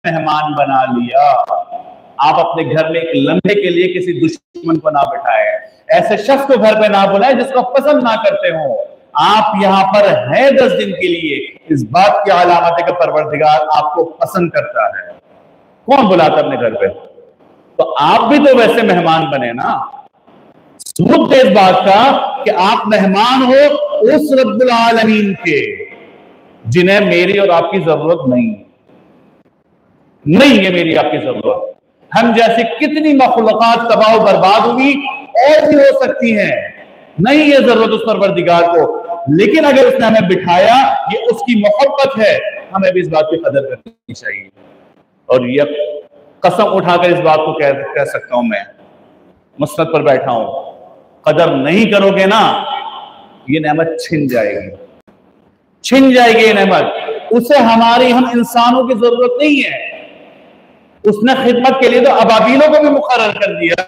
मेहमान बना लिया। आप अपने घर में एक लम्हे के लिए किसी दुश्मन को ना बिठाए, ऐसे शख्स को घर पे ना बुलाए जिसको पसंद ना करते हो। आप यहां पर हैं 10 दिन के लिए, इस बात की अलामत है कि परवरदिगार आपको पसंद करता है। कौन बुलाता अपने घर पे? तो आप भी तो वैसे मेहमान बने ना। सबूत है इस बात का कि आप मेहमान हो उस रब्बुल आलमीन के जिन्हें मेरी और आपकी जरूरत नहीं है। मेरी आपकी जरूरत, हम जैसे कितनी मखलूकात तबाह बर्बाद हुई और भी हो सकती हैं, नहीं है जरूरत उस परवरदिगार को, लेकिन अगर उसने हमें बिठाया, ये उसकी मोहब्बत है, हमें भी इस बात की कदर करनी चाहिए। और ये कसम उठाकर इस बात को कह सकता हूं, मैं मसनद पर बैठा हूं, कदर नहीं करोगे ना, ये नेमत छिन जाएगी ये नेमत। उसे हमारी, हम इंसानों की जरूरत नहीं है। उसने खिदमत के लिए तो अबाबीलों को भी मुकर्रर कर दिया,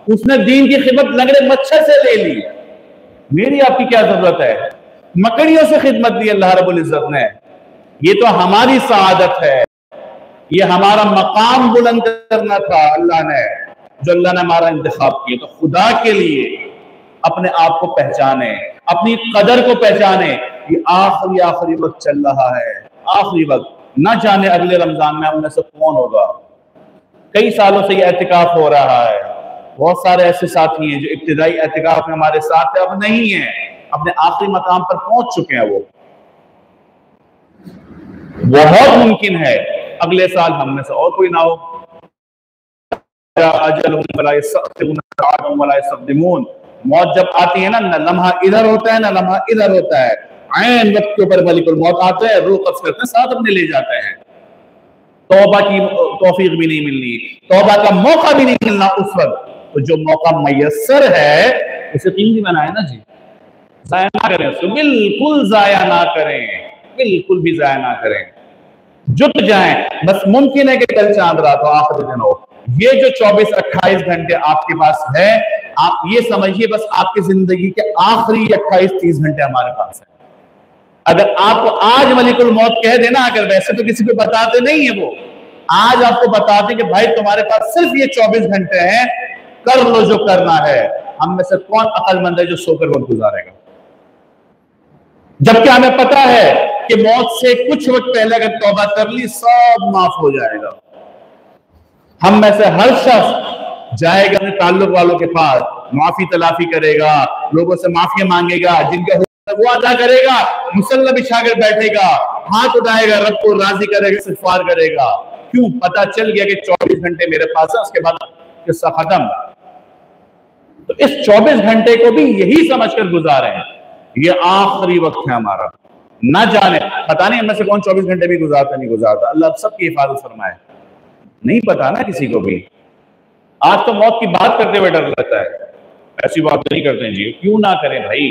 उसने दीन की खिदमत लंगड़े मच्छर से ले ली। मेरी आपकी क्या जरूरत है? मकड़ियों से खिदमत दी अल्लाह रब्बुल इज्जत ने। ये तो हमारी सआदत है, ये हमारा मकाम बुलंद करना था अल्लाह ने, जो अल्लाह ने हमारा इंतखाब किया। तो खुदा के लिए अपने आप को पहचाने, अपनी कदर को पहचाने। ये आखिरी वक्त चल रहा है, आखिरी वक्त, ना जाने अगले रमजान में हम में से कौन होगा। कई सालों से ये एहतिकाफ हो रहा है, बहुत सारे ऐसे साथी हैं जो इब्तिदाई एहतिकाफ में हमारे साथ है, अब नहीं है, अपने आखिरी मकाम पर पहुंच चुके हैं। वो बहुत मुमकिन है अगले साल हम में से और कोई ना हो। मौत जब आती है ना लम्हा इधर होता है, ना लम्हा इधर होता है। ऐन वक्त के ऊपर मलिकुल मौत आते हैं, रूह कब्ज़ करते हैं, साथ अपने ले जाते हैं। तौबा की तौफीक भी नहीं मिलनी, तौबा का मौका भी नहीं मिलना उस वक्त। तो जो मौका मयस्सर है उसे कीमती बनाए ना जी, जाया ना करें उसको, बिल्कुल जाया ना करें, बिल्कुल भी जाया ना करें। जुट जाएं। बस मुमकिन है कि कल चांद रात हो, आखिरी दिन हो। ये जो 24-28 घंटे आपके पास है, आप ये समझिए बस आपकी जिंदगी के आखिरी 28-30 घंटे हमारे पास है। अगर आपको आज मलिकुल मौत कह देना, अगर वैसे तो किसी को बताते नहीं है, वो आज आपको बताते कि भाई तुम्हारे पास सिर्फ ये 24 घंटे हैं, कर लो जो करना है। हम में से कौन अक्लमंद है जो सोकर वक्त गुजारेगा? जबकि हमें पता है कि मौत से कुछ वक्त पहले अगर तौबा कर ली, सब माफ हो जाएगा। हम में से हर शख्स जाएगा अपने ताल्लुक वालों के पास, माफी तलाफी करेगा, लोगों से माफी मांगेगा, जिनका वो अदा करेगा, मुसल्ला बिछा कर बैठेगा, हाथ उठाएगा, रब को राजी करेगा, इस्तिग़फ़ार करेगा। क्यों? पता चल गया कि 24 घंटे मेरे पास है, उसके बाद किस्सा खत्म। तो इस 24 घंटे को भी यही समझकर गुजारे हैं, ये आखिरी वक्त है हमारा। ना जाने, पता नहीं हमें से कौन 24 घंटे भी गुजारता नहीं गुजारता। अल्लाह सबकी हिफाजत फरमाए। नहीं पता ना किसी को भी। आज तो मौत की बात करते हुए डर लगता है, ऐसी बात नहीं करते जी, क्यों ना करें भाई,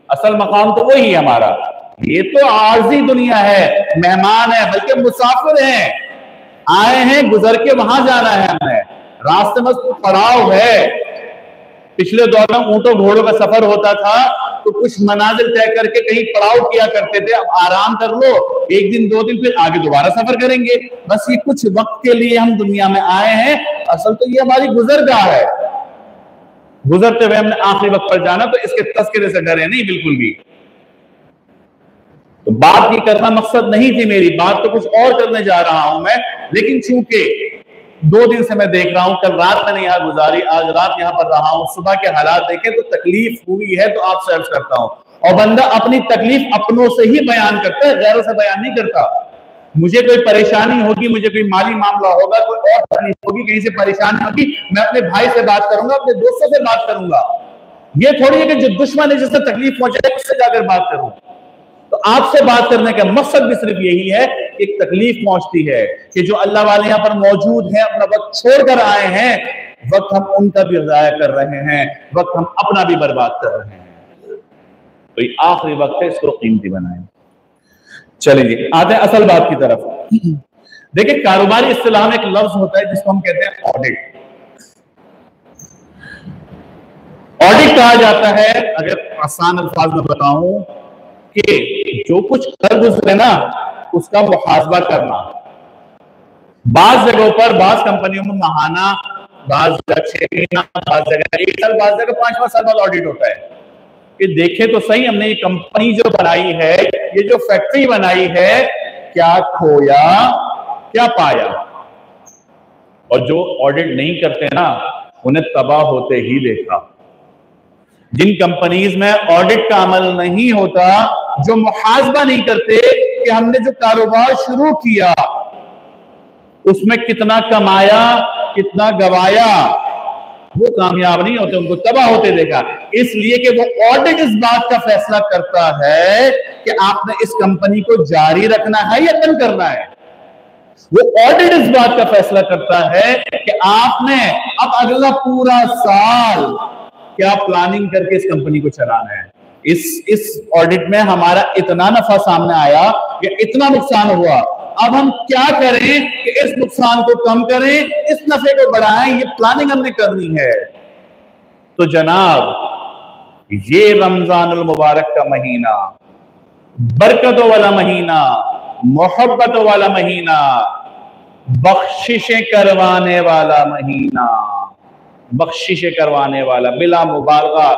असल मकाम तो वही है हमारा। ये तो आर्जी दुनिया है, मेहमान है, बल्कि मुसाफिर हैं, आए हैं, गुजर के वहां जाना है हमें। रास्ते में पड़ाव है। पिछले दौर में ऊंटों घोड़ों का सफर होता था तो कुछ मनाजिल तय करके कहीं पड़ाव किया करते थे, अब आराम कर लो 1 दिन 2 दिन, फिर आगे दोबारा सफर करेंगे। बस ये कुछ वक्त के लिए हम दुनिया में आए हैं, असल तो ये हमारी गुजरगाह है। गुजरते हुए हमने आखिरी वक्त पर जाना, तो इसके तस्करे से डरे नहीं बिल्कुल भी। तो बात ये करना मकसद नहीं थी मेरी, बात तो कुछ और करने जा रहा हूं मैं, लेकिन चूंकि 2 दिन से मैं देख रहा हूं, कल रात मैंने यहां गुजारी, आज रात यहां पर रहा हूं, सुबह के हालात देखे तो तकलीफ हुई है, तो आपसे अर्ज करता हूं। और बंदा अपनी तकलीफ अपनों से ही बयान करता है, गैरों से बयान नहीं करता। मुझे कोई परेशानी होगी, मुझे कोई माली मामला होगा, कोई और तकलीफ होगी, कहीं से परेशानी होगी, मैं अपने भाई से बात करूंगा, अपने दोस्तों से बात करूंगा। ये थोड़ी है कि जो दुश्मन है जिससे तकलीफ पहुंचाए उससे जाकर बात करूं। तो आपसे बात करने का मकसद भी सिर्फ यही है कि तकलीफ पहुंचती है कि जो अल्लाह वाले यहां पर मौजूद हैं, अपना वक्त छोड़कर आए हैं, वक्त हम उनका भी ज़ाया कर रहे हैं, वक्त हम अपना भी बर्बाद कर रहे हैं। तो ये आखिरी वक्त है, इसको कीमती बनाएं। चलिए आते हैं असल बात की तरफ। देखिए, कारोबारी इस्तिलाह में एक लफ्ज होता है जिसको हम कहते हैं ऑडिट। ऑडिट कहा जाता है, अगर आसान अल्फाज में बताऊं, कि जो कुछ कर गुजरे ना उसका मुहासबा करना। बाज जगहों पर, बाज कंपनियों में महाना, बाज जगह 6 महीना, बाज जगह 1 साल, बाज जगह 5 साल बाद ऑडिट होता है कि देखे तो सही हमने ये कंपनी जो बनाई है, ये जो फैक्ट्री बनाई है, क्या खोया क्या पाया। और जो ऑडिट नहीं करते ना, उन्हें तबाह होते ही देखा। जिन कंपनीज में ऑडिट का अमल नहीं होता, जो मुहासबा नहीं करते कि हमने जो कारोबार शुरू किया उसमें कितना कमाया कितना गवाया, वो कामयाब नहीं होते, उनको तबाह होते देखा। इसलिए कि वो ऑडिट इस बात का फैसला करता है कि आपने इस कंपनी को जारी रखना है या बंद करना है। वो ऑडिट इस बात का फैसला करता है कि आपने अब अगला पूरा साल क्या प्लानिंग करके इस कंपनी को चलाना है। इस ऑडिट में हमारा इतना नफा सामने आया या इतना नुकसान हुआ, अब हम क्या करें कि इस नुकसान को कम करें, इस नफे को बढ़ाएं, ये प्लानिंग हमने करनी है। तो जनाब, ये रमजानुल मुबारक का महीना, बरकतों वाला महीना, मोहब्बतों वाला महीना, बख्शिशें करवाने वाला महीना, बख्शिशें करवाने वाला, बिला मुबालगा,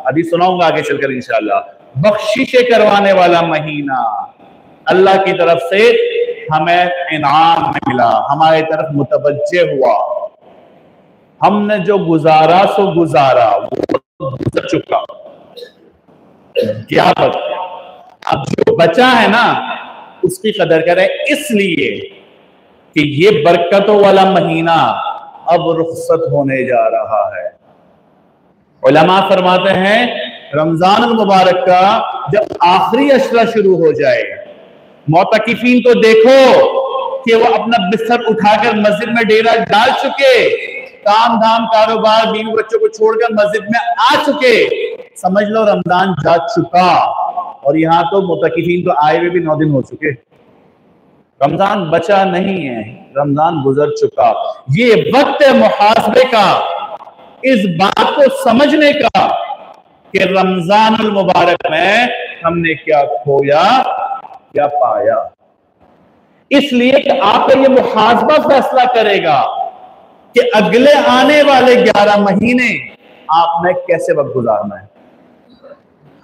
अभी सुनाऊंगा आगे चलकर इंशाअल्लाह, बख्शिशें करवाने वाला महीना। अल्लाह की तरफ से हमें इनाम मिला, हमारी तरफ मुतवज्जे हुआ, हमने जो गुजारा सो गुजारा, वो गुजर चुका। क्या अब जो बचा है ना, उसकी कदर करें, इसलिए कि ये बरकतों वाला महीना अब रुखसत होने जा रहा है। उलमा फरमाते हैं रमजान मुबारक का जब आखिरी अशरा शुरू हो जाए, मोतकिफीन तो देखो कि वो अपना बिस्तर उठाकर मस्जिद में डेरा डाल चुके, काम धाम कारोबार बीवी बच्चों को छोड़कर मस्जिद में आ चुके, समझ लो रमजान जा चुका। और यहां तो मोतकिफीन तो आए हुए भी 9 दिन हो चुके, रमजान बचा नहीं है, रमजान गुजर चुका। ये वक्त है मुहासबे का, इस बात को समझने का कि रमजानुल मुबारक में हमने क्या खोया क्या पाया। इसलिए कि आपका ये मुहासबा फैसला करेगा कि अगले आने वाले 11 महीने आपने कैसे वक्त गुजारना है।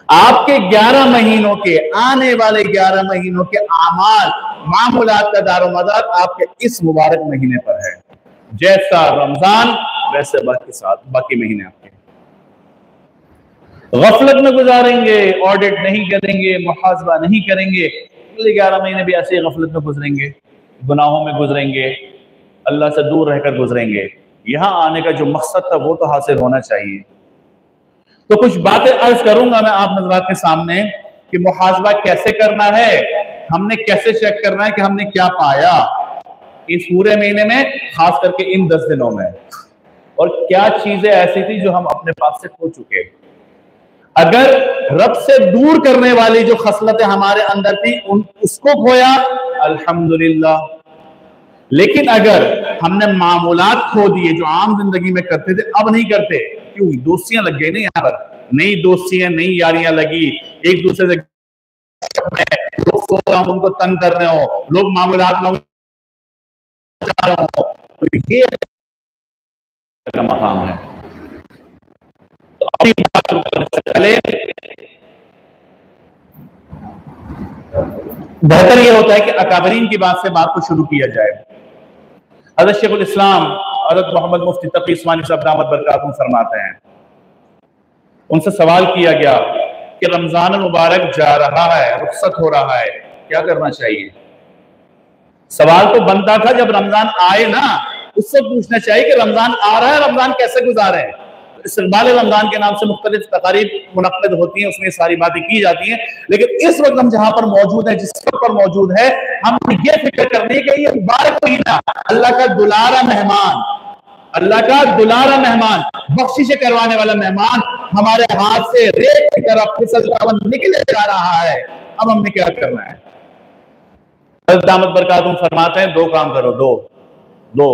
आपके 11 महीनों के, आने वाले 11 महीनों के आमाल मामूलात का दारोमदार आपके इस मुबारक महीने पर है। जैसा रमजान वैसे बाकी महीने आपके गफलत में गुजारेंगे, ऑडिट नहीं करेंगे, मुहासबा नहीं करेंगे, अगले 11 महीने भी ऐसे गफलत में गुजरेंगे, गुनाहों में गुजरेंगे, अल्लाह से दूर रहकर गुजरेंगे। यहां आने का जो मकसद था वो तो हासिल होना चाहिए। तो कुछ बातें अर्ज करूंगा मैं आप नज़रात के सामने कि मुहासबा कैसे करना है, हमने कैसे चेक करना है कि हमने क्या पाया इस पूरे महीने में, खास करके इन 10 दिनों में, और क्या चीजें ऐसी थी जो हम अपने पास से खो चुके। अगर रब से दूर करने वाली जो खसलतें हमारे अंदर थी उसको खोया, अल्हम्दुलिल्लाह। लेकिन अगर हमने मामूलात खो दिए जो आम जिंदगी में करते थे, अब नहीं करते, क्यों? दोस्तियां लग गई ना, यहाँ पर नई दोस्तियां, नई यारियां लगी, एक दूसरे से लोग उनको तंग कर रहे हो, लोग मामूलात में जा रहे हो, तो ये मकाम है। तो अपनी बात करने से पहले बेहतर यह होता है कि अकाबरीन की बात से बात को शुरू किया जाए। हज़रत शेखुल इस्लाम हज़रत मोहम्मद मुफ्ती तकी उस्मानी साहब दामत बरकातुहू फरमाते हैं, उनसे सवाल किया गया कि रमजान मुबारक जा रहा है, रुखसत हो रहा है, क्या करना चाहिए। सवाल तो बनता था जब रमजान आए ना, उससे पूछना चाहिए कि रमजान आ रहा है, रमजान कैसे गुजारे। इस्तक़बाल रमजान के नाम से मुख्तलिफ तकारीब मुनक़्क़िद होती हैं, उसमें सारी बातें की जाती हैं। लेकिन इस वक्त हम जहां पर मौजूद है, जिस वक्त पर मौजूद है, हम ये फिक्र करनी है कि ये मुबारक महीना अल्लाह का दुलारा मेहमान, अल्लाह का दुलारा मेहमान, बख्शिश करवाने वाला मेहमान हमारे हाथ से रेत की तरफ फिसलता हुआ निकले जा रहा है। अब हमने क्या करना है? दामत बरकातुहू फरमाते हैं, 2 काम करो, दो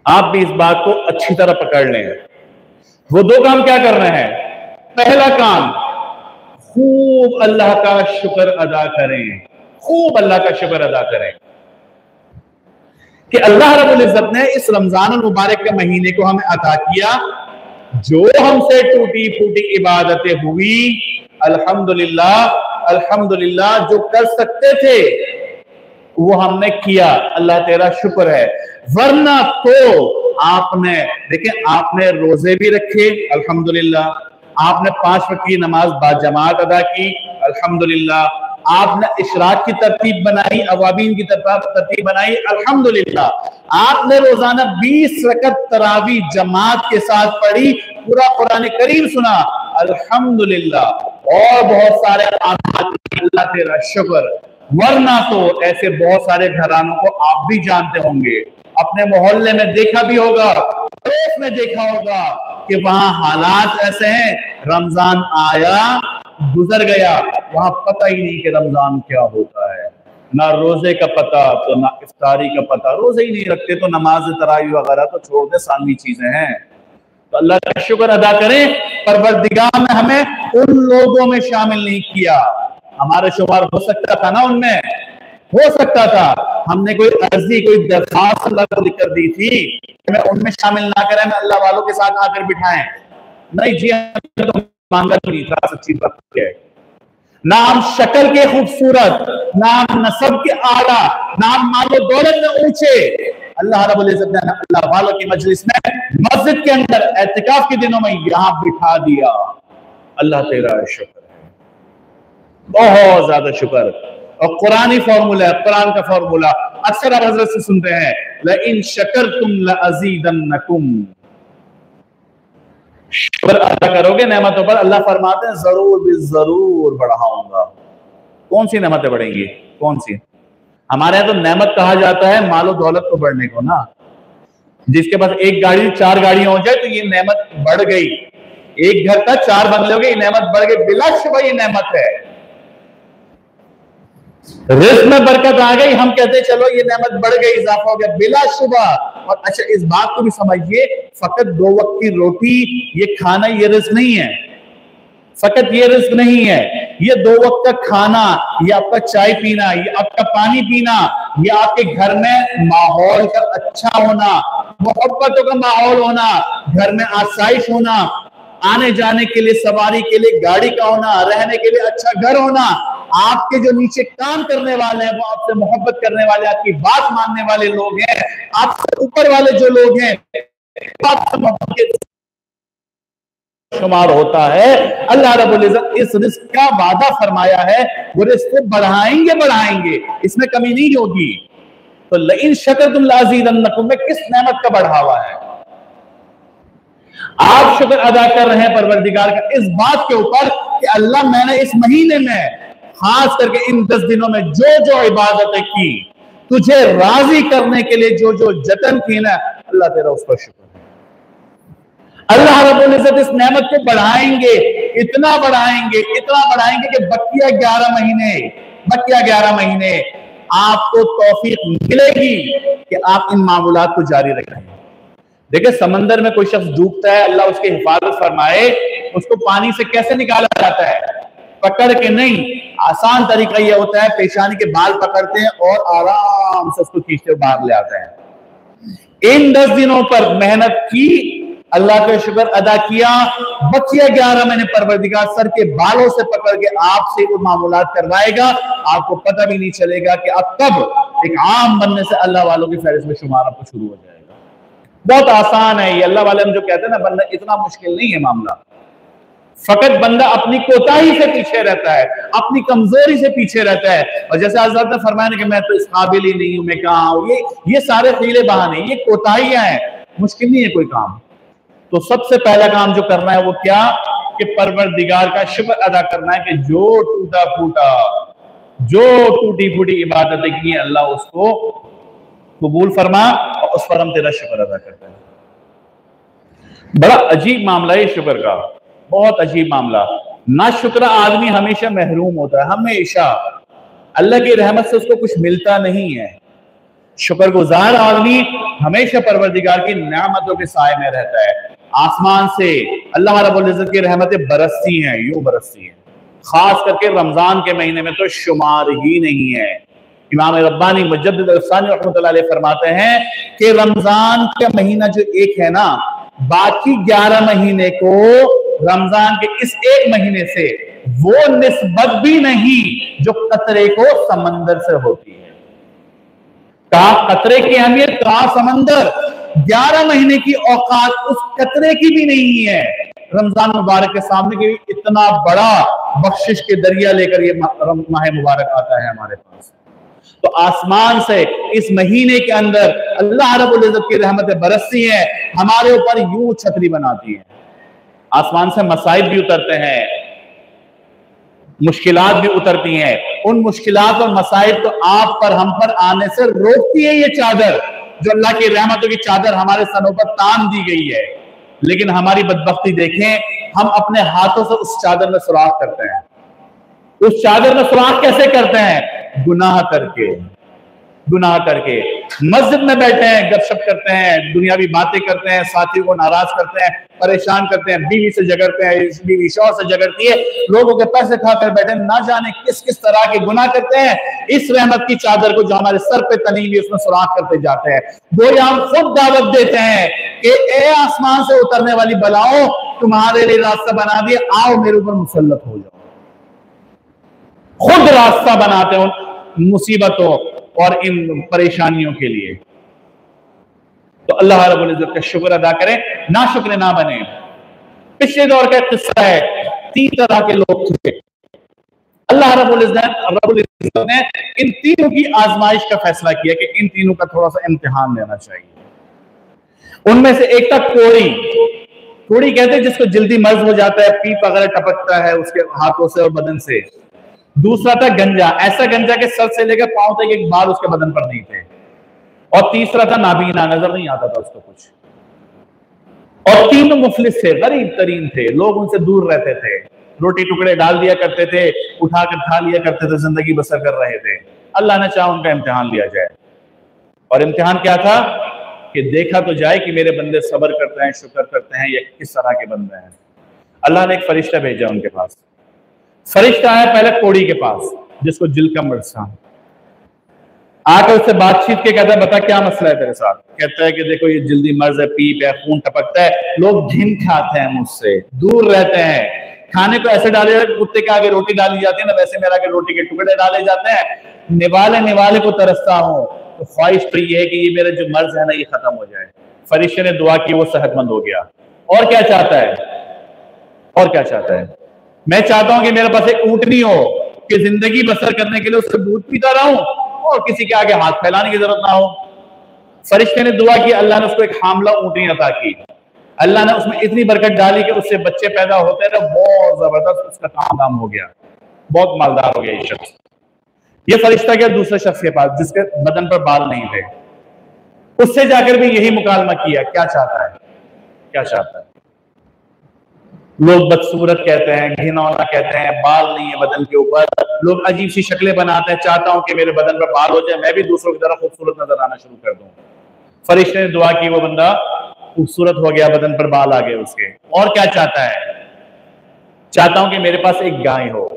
आप भी इस बात को अच्छी तरह पकड़ लें। वो 2 काम क्या करना है? पहला काम, खूब अल्लाह का शुक्र अदा करें, खूब अल्लाह का शुक्र अदा करें। कि अल्लाह रब्बुल इज्जत ने इस रमजान मुबारक के महीने को हमें अता किया। जो हमसे टूटी फूटी इबादतें हुई, अल्हम्दुलिल्लाह अल्हम्दुलिल्लाह, जो कर सकते थे वो हमने किया, अल्लाह तेरा शुक्र है। वरना तो आपने देखिए, आपने रोजे भी रखे अल्हम्दुलिल्लाह, आपने 5 वक्त की नमाज बाजमात अदा की अल्हम्दुलिल्लाह, आपने इशराक की तरतीब बनाई, अवाबीन की तरतीब बनाई अल्हम्दुलिल्लाह, आपने रोजाना 20 रकत तरावी जमात के साथ पढ़ी, पूरा कुरान करीम सुना अल्हम्दुलिल्लाह, और बहुत सारे अल्लाह तेरा शुक्र। वरना तो ऐसे बहुत सारे घरानों को आप भी जानते होंगे, अपने मोहल्ले में देखा भी होगा, पड़ोस में देखा होगा कि वहां हालात ऐसे हैं, रमजान आया गुजर गया, वहां पता ही नहीं कि रमजान क्या होता है, ना रोजे का पता तो ना इफ्तारी का पता, रोजे ही नहीं रखते तो नमाज तरावी वगैरह तो छोड़ दे, सानवी चीजें हैं। तो अल्लाह का शुक्र अदा करें, परवरदिगार ने हमें उन लोगों में शामिल नहीं किया। हमारा शुमार हो सकता था ना, उनमें हो सकता था, हमने कोई अर्जी कोई दरखास्त अल्लाह को लिखकर दी थी कि मैं उनमें शामिल ना करें, मैं अल्लाह वालों के साथ आकर बिठाएं, नहीं जी, तो मांगा नहीं था, सच्ची बात है। ना हम शक्ल के खूबसूरत, ना हम नसब के आला, ना हम मालो दौलत में ऊंचे, अल्लाह रब्बुल इज्जत ने अल्लाह वालों की मजलिस में, मस्जिद के अंदर एतिकाफ के दिनों में यहां बिठा दिया। अल्लाह तेरा शुक्र है, बहुत ज्यादा शुक्र। और कुरानी फॉर्मूला है, कुरान का फॉर्मूला अक्सर आप हजरत से सुनते हैं, लइन शकरतुम लअज़ीदन्नकुम, शुक्र अदा करोगे नेमतों पर, अल्लाह फरमाते हैं जरूर भी जरूर बढ़ाऊंगा। कौन सी नेमतें बढ़ेंगी, कौन सी? हमारे यहाँ तो नेमत कहा जाता है मालो दौलत को बढ़ने को ना, जिसके पास एक गाड़ी 4 गाड़ियां हो जाए तो ये नेमत बढ़ गई, एक घर का 4 बंगले हो गए, ये नेमत बढ़ गई, बिलाशुबह ये नेमत है। रिस्क में बरकत आ गई, हम कहते हैं चलो ये नेमत बढ़ गई, इजाफा हो गया, बिलाशुबह। और अच्छा, इस बात को भी समझिए, फकत 2 वक्त की रोटी ये खाना ये रिस्क नहीं है, फकत ये रिस्क नहीं है, ये 2 वक्त का खाना, ये आपका चाय पीना, ये आपका पानी पीना, ये आपके घर में माहौल का अच्छा होना, मोहब्बतों का माहौल होना, घर में आसाइश होना, आने जाने के लिए सवारी के लिए गाड़ी का होना, रहने के लिए अच्छा घर होना, आपके जो नीचे काम करने वाले हैं वो आपसे मोहब्बत करने वाले, आपकी बात मानने वाले लोग हैं, आपसे ऊपर वाले जो लोग हैं आपसे मोहब्बत शुमार होता है। अल्लाह रब्बुल इज्जत इस रिस्क का वादा फरमाया है, वो रिस्क को बढ़ाएंगे बढ़ाएंगे, इसमें कमी नहीं होगी। तो लइन शकरतुम लअज़ीदन्नकुम में किस नेमत का बढ़ावा है? आप शुक्र अदा कर रहे हैं परवरदिगार का इस बात के ऊपर कि अल्लाह मैंने इस महीने में, खास करके इन 10 दिनों में जो जो इबादतें की, तुझे राजी करने के लिए जो जो जतन की ना, अल्लाह तेरा उस पर शुक्र है। अल्लाह रब्बुल इज्जत इस नेमत को बढ़ाएंगे, इतना बढ़ाएंगे, इतना बढ़ाएंगे कि बकिया 11 महीने आपको तौफीक मिलेगी कि आप इन मामूलात को जारी रखें। देखिए, समंदर में कोई शख्स डूबता है, अल्लाह उसकी हिफाजत फरमाए, उसको पानी से कैसे निकाला जाता है? पकड़ के नहीं, आसान तरीका यह होता है, पेशानी के बाल पकड़ते हैं और आराम से उसको खींचते बाहर ले आते हैं। इन 10 दिनों पर मेहनत की, अल्लाह का शुक्र अदा किया, बचिया 11 महीने परवरदिगार सर के बालों से पकड़ के आपसे वो मामूलात करवाएगा, आपको पता भी नहीं चलेगा कि अब कब एक आम बनने से अल्लाह वालों की फहरिस्त में शुमार आपको शुरू हो जाएगा। बहुत आसान है ये, अल्लाह वाले हम जो कहते हैं ना, बंदा इतना मुश्किल नहीं है मामला, फकत बंदा अपनी कोताही से पीछे रहता है, अपनी कमजोरी से पीछे रहता है। और जैसे हज़रत ने फरमाया कि मैं तो इस काबिल ही नहीं हूं, मैं कहां हूं, ये सारे हीले बहाने, ये कोताहियां हैं, मुश्किल नहीं है कोई काम। तो सबसे पहला काम जो करना है वो क्या, कि परवरदिगार का शुक्र अदा करना है कि जो टूटा फूटा, जो टूटी फूटी इबादतें की अल्लाह उसको कबूल फरमा, और उस पर हम तेरा शुक्र अदा करते हैं। बड़ा अजीब मामला है शुक्र का, बहुत अजीब मामला। ना शुक्र आदमी हमेशा महरूम होता है, हमेशा अल्लाह की रहमत से उसको कुछ मिलता नहीं है। शुक्रगुजार आदमी हमेशा परवरदिगार की नेमतों के साए में रहता है। आसमान से अल्लाह रब्बुल इज्जत की रहमतें बरसती हैं, यूं बरसती हैं, खास करके रमजान के महीने में तो शुमार ही नहीं है। इमाम रब्बानी मुजद्दिद अल-सानी रहमतुल्लाह अलैह फरमाते हैं कि रमजान का महीना जो एक है ना, बाकी 11 महीने को रमजान के इस एक महीने से वो निस्बत भी नहीं जो कतरे को समंदर से होती है। कहा कतरे की अहमियत, कहा समंदर। 11 महीने की औकात उस कतरे की भी नहीं है रमजान मुबारक के सामने, कि इतना बड़ा बख्शिश के दरिया लेकर ये माह मुबारक आता है हमारे पास। तो आसमान से इस महीने के अंदर अल्लाह रब्बुल इज्जत की रहमतें बरसती हैं, हमारे ऊपर यूं छतरी बनाती है। आसमान से मसाइब भी उतरते हैं, मुश्किलात भी उतरती हैं। उन मुश्किलात और मसाइब तो आप पर हम पर आने से रोकती है ये चादर, जो अल्लाह की रहमतों की चादर हमारे सरों पर तान दी गई है। लेकिन हमारी बदबख्ती देखें, हम अपने हाथों से उस चादर में सुराख करते हैं। उस चादर में सुराख कैसे करते हैं? गुनाह करके, गुनाह करके। मस्जिद में बैठे हैं, गपशप करते हैं, दुनियावी बातें करते हैं, साथी को नाराज करते हैं, परेशान करते हैं, बीवी से झगड़ते हैं, बीवी शौहर से झगड़ती है, लोगों के पैसे खाकर बैठे, ना जाने किस किस तरह के गुनाह करते हैं। इस रहमत की चादर को जो हमारे सर पे तनी हुई उसमें सुराख करते जाते हैं। गोया हम खुद दावत देते हैं कि ए आसमान से उतरने वाली बलाओं, तुम्हारे लिए रास्ता बना दिया, आओ मेरे ऊपर मुसल्लत हो जाओ। खुद रास्ता बनाते हैं उन मुसीबतों और इन परेशानियों के लिए। तो अल्लाह रब्बुल इज्जत का शुक्र अदा करें, ना शुक्र ना बने। पिछले दौर का किस्सा है, 3 तरह के लोग थे। अल्लाह रब्बुल इज्जत ने इन तीनों की आजमाइश का फैसला किया कि इन तीनों का थोड़ा सा इम्तिहान लेना चाहिए। उनमें से एक था कोड़ी। कोड़ी कहते हैं जिसको जल्दी मर्ज हो जाता है, पीप वगैरह टपकता है उसके हाथों से और बदन से। दूसरा था गंजा, ऐसा गंजा के सर से लेकर पांव तक एक बाल उसके बदन पर नहीं थे। और तीसरा था नाबीना, नजर नहीं आता था उसको कुछ। और तीनों मुफलिस थे, गरीब तरीन थे, लोग उनसे दूर रहते थे, रोटी टुकड़े डाल दिया करते थे, उठाकर खा लिया करते थे, जिंदगी बसर कर रहे थे। अल्लाह ने चाहा उनका इम्तिहान लिया जाए। और इम्तिहान क्या था कि देखा तो जाए कि मेरे बंदे सब्र करते हैं, शुक्र करते हैं, या किस तरह के बंदे हैं। अल्लाह ने एक फरिश्ता भेजा उनके पास। फरिश्ता आया पहले कोड़ी के पास, जिसको जिल का मर्ज था। आकर उससे बातचीत के कहता है, बता क्या मसला है तेरे साथ। कहता है कि देखो ये जल्दी मर्ज है, पीप है, खून टपकता है, लोग घिन खाते हैं, मुझसे दूर रहते हैं। खाने को ऐसे डाले जाते, कुत्ते के आगे रोटी डाली जाती है ना, वैसे मेरे आगे रोटी के टुकड़े डाले जाते हैं। निवाले निवाले को तरसता हूँ, तो ख्वाहिश तो ये है कि ये मेरा जो मर्ज है ना, ये खत्म हो जाए। फरिश्ते ने दुआ की, वो सेहतमंद हो गया। और क्या चाहता है? और क्या चाहता है? मैं चाहता हूं कि मेरे पास एक ऊंटनी हो कि जिंदगी बसर करने के लिए उससे दूध पीता रहूं और किसी के आगे हाथ फैलाने की जरूरत ना हो। फरिश्ते ने दुआ की, अल्लाह ने उसको एक हामला ऊंटनी अता की। अल्लाह ने उसमें इतनी बरकत डाली कि उससे बच्चे पैदा होते रहे, बहुत जबरदस्त उसका काम हो गया, बहुत मालदार हो गया ये शख्स। ये फरिश्ता गया दूसरे शख्स के पास जिसके बदन पर बाल नहीं थे। उससे जाकर भी यही मुकालमा किया। क्या चाहता है? क्या चाहता है? लोग बदसूरत कहते हैं, घिनौना कहते हैं, बाल नहीं है बदन के ऊपर, लोग अजीब सी शक्लें बनाते हैं। चाहता हूं कि मेरे बदन पर बाल हो जाए, मैं भी दूसरों की तरह खूबसूरत नजर आना शुरू कर दूं। फरिश्ते ने दुआ की, वो बंदा खूबसूरत हो गया, बदन पर बाल आ गए उसके। और क्या चाहता है? चाहता हूं कि मेरे पास एक गाय हो,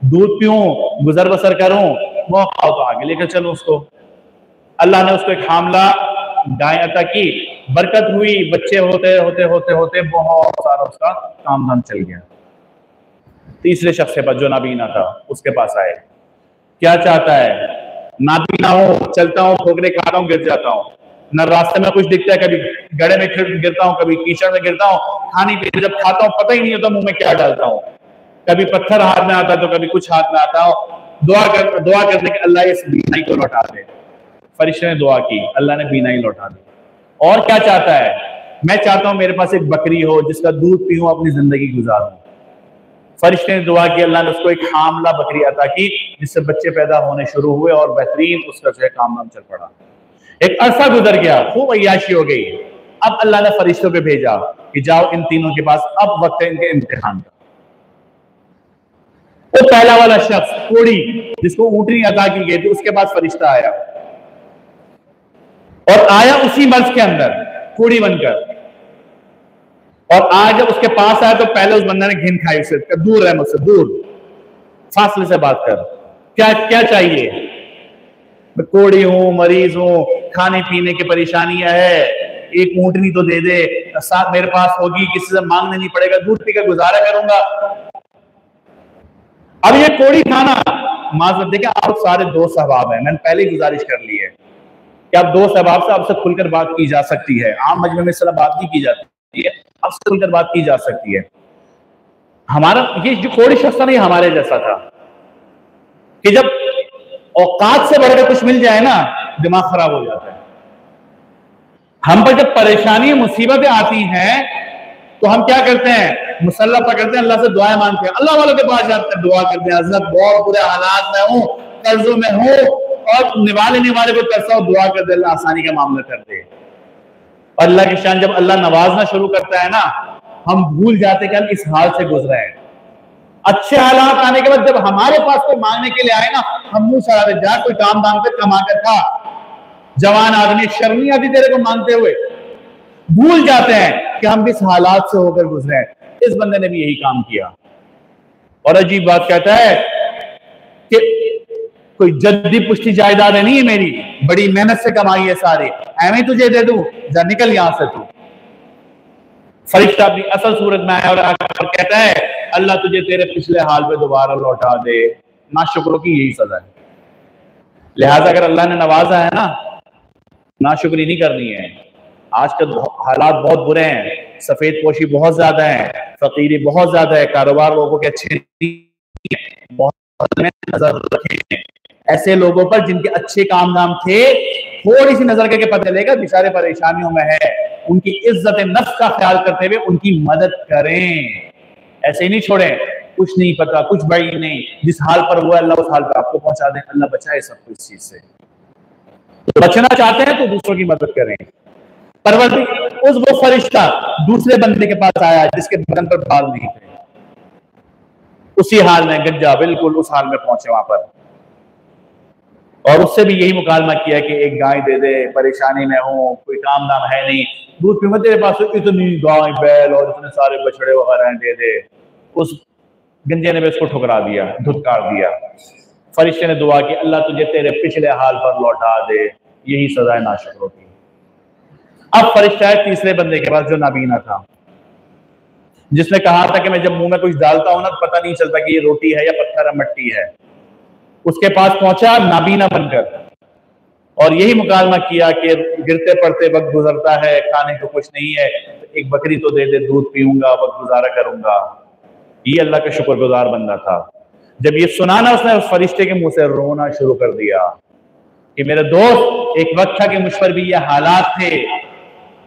दूध पीऊं, गुजर बसर करूं, मौका हो तो आगे लेकर चलूं उसको। अल्लाह ने उसको एक हामला गाय अता की, बरकत हुई, बच्चे होते होते होते होते बहुत सारा उसका काम धाम चल गया। तीसरे शख्स के पास जो नाबीना था उसके पास आए। क्या चाहता है? नाबीना हो, चलता हूं, ठोकरे खाता हूं, गिर जाता हूं, न रास्ते में कुछ दिखता है, कभी गड्ढे में गिरता हूं, कभी कीचड़ में गिरता हूं, खानी पीनी जब खाता हूं पता ही नहीं होता मुंह में क्या डालता हूं, कभी पत्थर हाथ में आता तो कभी कुछ हाथ में आता हो। दुआ करने के अल्लाह इस बीनाई को लौटा दे। फरिश्ते ने दुआ की, अल्लाह ने बीनाई लौटा दी। और क्या चाहता है? मैं चाहता हूं मेरे पास एक बकरी हो जिसका दूध पीऊं, अपनी जिंदगी गुजारूं। फरिश्ते ने दुआ की, अल्लाह ने उसको एक हामला बकरी अता की जिससे बच्चे पैदा होने शुरू हुए और बेहतरीन उसका जो है काम नाम चल पड़ा। एक अरसा गुजर गया, खूब अय्याशी हो गई। अब अल्लाह ने फरिश्तों पे भेजा कि जाओ इन तीनों के पास, अब वक्त है इनके इम्तिहान का। वो पहला वाला शख्स कोड़ी जिसको ऊंटनी अता की गई थी, उसके पास फरिश्ता आया और आया उसी मर्ज के अंदर कोड़ी बनकर। और आज जब उसके पास आया तो पहले उस बंदे ने घिन खाई उसे, दूर रह मुझसे, दूर, फासले से बात कर। क्या क्या चाहिए? मैं कोड़ी हूं, मरीज हूं, खाने पीने की परेशानियां है, एक ऊंटनी तो दे दे, साथ मेरे पास होगी, किसी से मांगने नहीं पड़ेगा, दूध पीकर गुजारा करूंगा। अब ये कोड़ी खाना, माजरत देखें, आप सारे दोस्त अहबाब हैं, मैंने पहले ही गुजारिश कर ली है कि आप दोस्त अहबाब से आपसे खुलकर बात की जा सकती है, आम मजमे में इस तरह बात नहीं की जाती है, आपसे खुलकर बात की जा सकती है। हमारा ये जो कोड़ी शख्स था ना, ये हमारे जैसा था कि जब औकात से बढ़कर कुछ मिल जाए ना, दिमाग खराब हो जाता है। हम पर जब परेशानी मुसीबतें आती हैं तो हम क्या करते हैं, मुसल्ला पकड़ते हैं, अल्लाह से दुआएं मांगते हैं, अल्लाह वालों के पास जाते हैं, दुआ करते हैं, हज़रत बहुत बुरे हालात में हूं, कर्जों में हूं, और निवाले वाले को तरसा और दुआ कर दे, अल्लाह आसानी का मामला कर दे। और अल्लाह की शान जब अल्लाह नवाजना शुरू करता है ना, हम भूल जाते कि हम इस हाल से गुजरे हैं। अच्छे हालात आने के बाद जब हमारे पास कोई मांगने के लिए आए ना, हम मुंह चढ़ा दे, जा कोई काम दाम कर कमा कर खा, जवान आदमी, शर्म नहीं आती तेरे को मांगते हुए। भूल जाते हैं कि हम किस हालात से होकर गुजरे हैं। इस बंदे ने भी यही काम किया। और अजीब बात कहता है कि कोई जद्दी पुश्ती जायदाद नहीं है मेरी, बड़ी मेहनत से कमाई है सारे, ऐਵੇਂ तुझे दे दूं, जा निकल यहां से तू। फरिश्ता अपनी असल सूरत में आया और कहता है, अल्लाह तुझे तेरे पिछले हाल पे दोबारा लौटा दे। नाशुक्रों की यही सजा है। लिहाजा अगर अल्लाह ने नवाजा है ना, नाशुक्री नहीं करनी है। आजकल हालात बहुत बुरे हैं, सफेद पोशी बहुत ज्यादा है, फकीरी बहुत ज्यादा है, कारोबार लोगों के अच्छे नहीं है, बहुत नजर रखें ऐसे लोगों पर जिनके अच्छे काम नाम थे, थोड़ी सी नजर करके पता चलेगा बेचारे परेशानियों में है। उनकी इज्जत नफ्स का ख्याल करते हुए उनकी मदद करें, ऐसे ही नहीं छोड़ें। कुछ नहीं पता, कुछ बड़ी नहीं, जिस हाल पर हुआ अल्लाह उस हाल पर आपको पहुंचा दे। अल्लाह बचाए सबको इस चीज से। तो बचना चाहते हैं तो दूसरों की मदद करें। परवरदिगार उस वो फरिश्ता दूसरे बंदे के पास आया जिसके बदन पर बाल नहीं थे, उसी हाल में गंजा, बिल्कुल उस हाल में पहुंचे वहां पर, और उससे भी यही मुकालमा किया कि एक गाय दे दे, परेशानी में हो, कोई काम दाम है नहीं, दूध पीऊंगा तेरे पास तो इतनी गाय बैल और इतने सारे बछड़े वगैरह हैं, दे दे। उस गंजे ने भी उसको ठुकरा दिया, धुतकार दिया। फरिश्ते ने दुआ की, अल्लाह तुझे तेरे पिछले हाल पर लौटा दे। यही सजा है नाशुक्रों की। अब फरिश्ता है तीसरे बंदे के पास जो नाबीना था, जिसने कहा था कि मैं जब मुंह में कुछ डालता हूं ना तो पता नहीं चलता कि ये रोटी है या पत्थर है, मट्टी है। उसके पास पहुंचा नाबीना बनकर और यही मुकालमा किया कि गिरते पड़ते वक्त गुजरता है, खाने को कुछ नहीं है, एक बकरी तो दे दे, दूध पीऊंगा, वक्त गुजारा करूंगा। ये अल्लाह का शुक्रगुजार बंदा था। जब ये सुना ना, उसने उस फरिश्ते के मुंह से रोना शुरू कर दिया कि मेरे दोस्त, एक वक्त था कि मुझ पर भी ये हालात थे,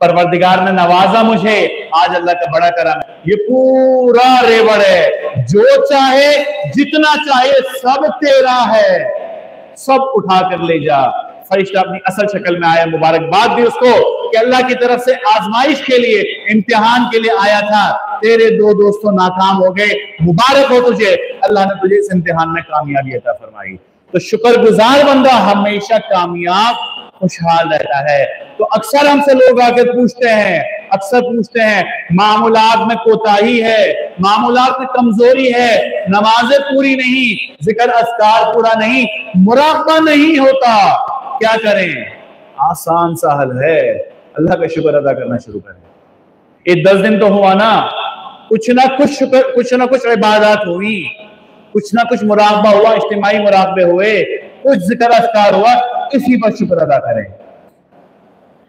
परवरदिगार ने नवाजा मुझे, आज अल्लाह का बड़ा करम। ये पूरा रेवड़ है, जो चाहे जितना चाहे सब तेरा है, सब उठा कर ले जा। फरिश्ता अपनी असल शक्ल में आया, मुबारकबाद भी उसको कि अल्लाह की तरफ से आजमाइश के लिए, इम्तिहान के लिए आया था। तेरे दो दोस्तों नाकाम हो गए, मुबारक हो तुझे, अल्लाह ने तुझे इस इम्तिहान में कामयाबी अता फरमाई। तो शुक्रगुजार बंदा हमेशा कामयाब, खुशहाल रहता है। तो अक्सर हमसे लोग आकर पूछते हैं, अक्सर पूछते हैं, मामूलात में कोताही है, मामूलात में कमजोरी है, नमाजें पूरी नहीं, जिक्र अस्कार पूरा नहीं, मुराक़बा नहीं होता, क्या करें? आसान सा हल है, अल्लाह का शुक्र अदा करना शुरू करें। ये 10 दिन तो हुआ ना, कुछ ना कुछ शुक्र, कुछ ना कुछ इबादत हुई, कुछ ना कुछ मुराक़बा हुआ, इज्तिमाई मुराक़बे हुए, कुछ जिक्र अस्कार हुआ, इसी पर शुक्र अदा करें।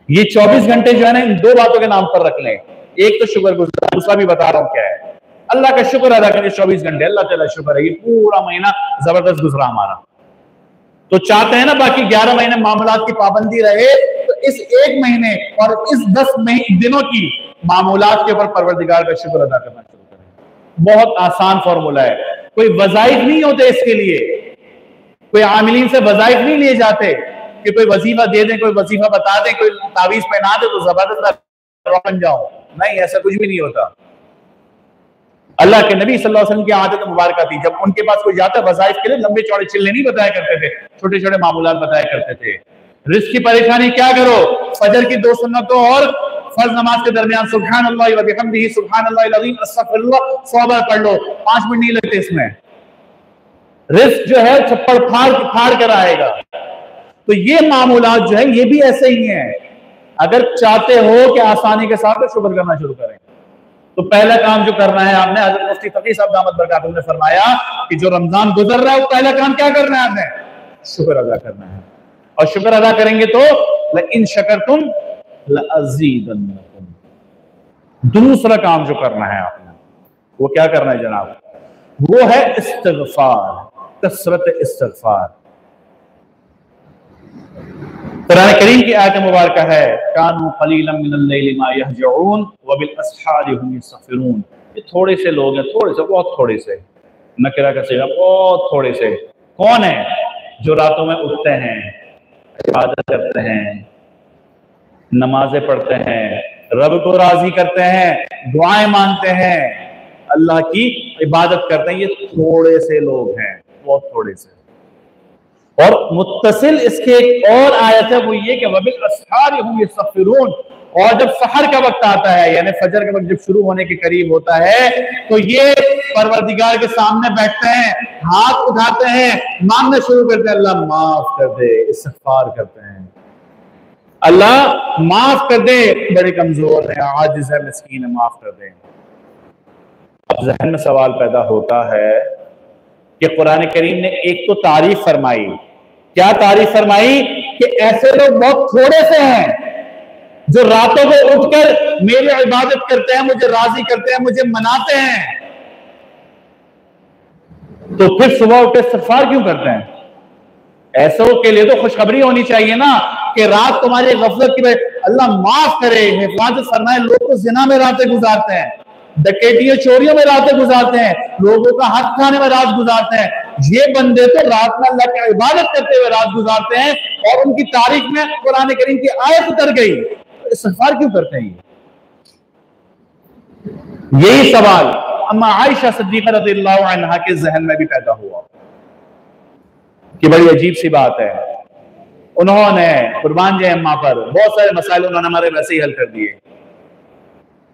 ये 24 घंटे जो है ना, इन दो बातों के नाम पर रख लें। एक तो शुक्रगुजार, दूसरा भी बता रहा हूं क्या है, अल्लाह का शुक्र अदा करें 24 घंटे। अल्लाह ताला शुक्र है, ये पूरा महीना जबरदस्त गुजरा हमारा। तो चाहते हैं ना बाकी 11 महीने मामूलात की पाबंदी रहे, तो इस एक महीने और इस 10 दिनों की मामूलात के ऊपर परवरदिगार का शुक्र अदा करना शुरू करें। बहुत आसान फॉर्मूला है, कोई वज़ाइफ नहीं होते इसके लिए, कोई आमिलीन से वज़ाइफ नहीं लिए जाते कि कोई वजीफा दे दें, कोई वजीफा बता दें, कोई तावीज पहना दे तो जबरदस्त बन जाओ। नहीं, ऐसा कुछ भी नहीं होता। अल्लाह के नबी सल्लल्लाहु अलैहि वसल्लम की आदत मुबारक थी, जब उनके पास कोई जाता वज़ाइफ के लिए लंबे चौड़े चिल्ले नहीं बताया करते थे, छोटे छोटे मामूलात बताया करते थे। रिज़्क़ की परेशानी क्या करो, फजर की 2 सुन्नतों और फर्ज नमाज के दरमियान सुब्हानअल्लाह व बिहम्दिही सुब्हानअल्लाहिल अज़ीम अस्तगफिरुल्लाह 100 बार पढ़ लो, 5 मिनट नहीं लगते इसमें। रिज़्क़ जो है छप्पड़ फाड़ कर आएगा। तो ये मामूलात जो है ये भी ऐसे ही हैं। अगर चाहते हो कि आसानी के साथ तो शुक्र करना शुरू करें। तो पहला काम जो करना है आपने, हज़रत मुफ्ती फकीह साहब दामत बरकातुहू ने फरमाया कि जो रमजान गुजर रहा है वो पहला काम क्या करना है आपने? शुक्र अदा करना है। और शुक्र अदा करेंगे तो इन शकरतुम लअज़ीदन्नकुम। दूसरा काम जो करना है आपने वो क्या करना है जनाब? वो है इस्तिग़फ़ार, कसरत इस्तिग़फ़ार। कुरान करीम की आयत मुबारक है कानू क़लीलन मिनल लैलि मा यहजऊन व बिल अस्हारि हुम यस्तग़फ़िरून। ये थोड़े से लोग हैं, थोड़े से, बहुत थोड़े से, नकिरा का सीगा, बहुत थोड़े से। कौन है? जो रातों में उठते हैं, इबादत करते हैं, नमाजें पढ़ते हैं, रब को राजी करते हैं, दुआएं मांगते हैं, अल्लाह की इबादत करते हैं। ये थोड़े से लोग हैं, बहुत थोड़े से। और मुत्तसिल इसके एक और आयत है, वो ये कि वबिल अस्हारि हुम यस्तग़फ़िरून। और जब सहर का वक्त आता है, यानी फजर का वक्त जब शुरू होने के करीब होता है, तो ये परवरदिगार के सामने बैठते हैं, हाथ उठाते हैं, मांगना शुरू करते हैं, अल्लाह माफ कर दे, इस्तिग़फ़ार करते हैं, अल्लाह माफ कर दे, बड़े कमजोर है, आजिज़ है, मिस्कीन है, माफ कर दे। अब ज़हन में सवाल पैदा होता है कि कुरान करीम ने एक तो तारीफ फरमाई, क्या तारीफ फरमाई? कि ऐसे लोग बहुत थोड़े से हैं जो रातों को उठकर मेरी इबादत करते हैं, मुझे राजी करते हैं, मुझे मनाते हैं। तो फिर सुबह उठकर इस्तिग़फ़ार क्यों करते हैं? ऐसों के लिए तो खुशखबरी होनी चाहिए ना कि रात तुम्हारी गफलत की वजह, अल्लाह माफ करे, हिफाजत फरमाए। लोग तो जिना में रातें गुजारते हैं, डकैतियों चोरियों में रातें गुजारते हैं, लोगों का हक खाने में रात गुजारते हैं। ये बंदे तो रात में अल्लाह की इबादत करते हुए रात गुजारते हैं और उनकी तारीफ में कुरान करीम की आयत उतर गई। तो इस्तिग़फ़ार क्यों करते हैं? यही सवाल अम्मा आयशा सिद्दीक़ा रज़ियल्लाहु अन्हा के जहन में भी पैदा हुआ कि बड़ी अजीब सी बात है। उन्होंने कुर्बान जाए अम्मा पर बहुत सारे मसाइल उन्होंने हमारे वैसे ही हल कर दिए।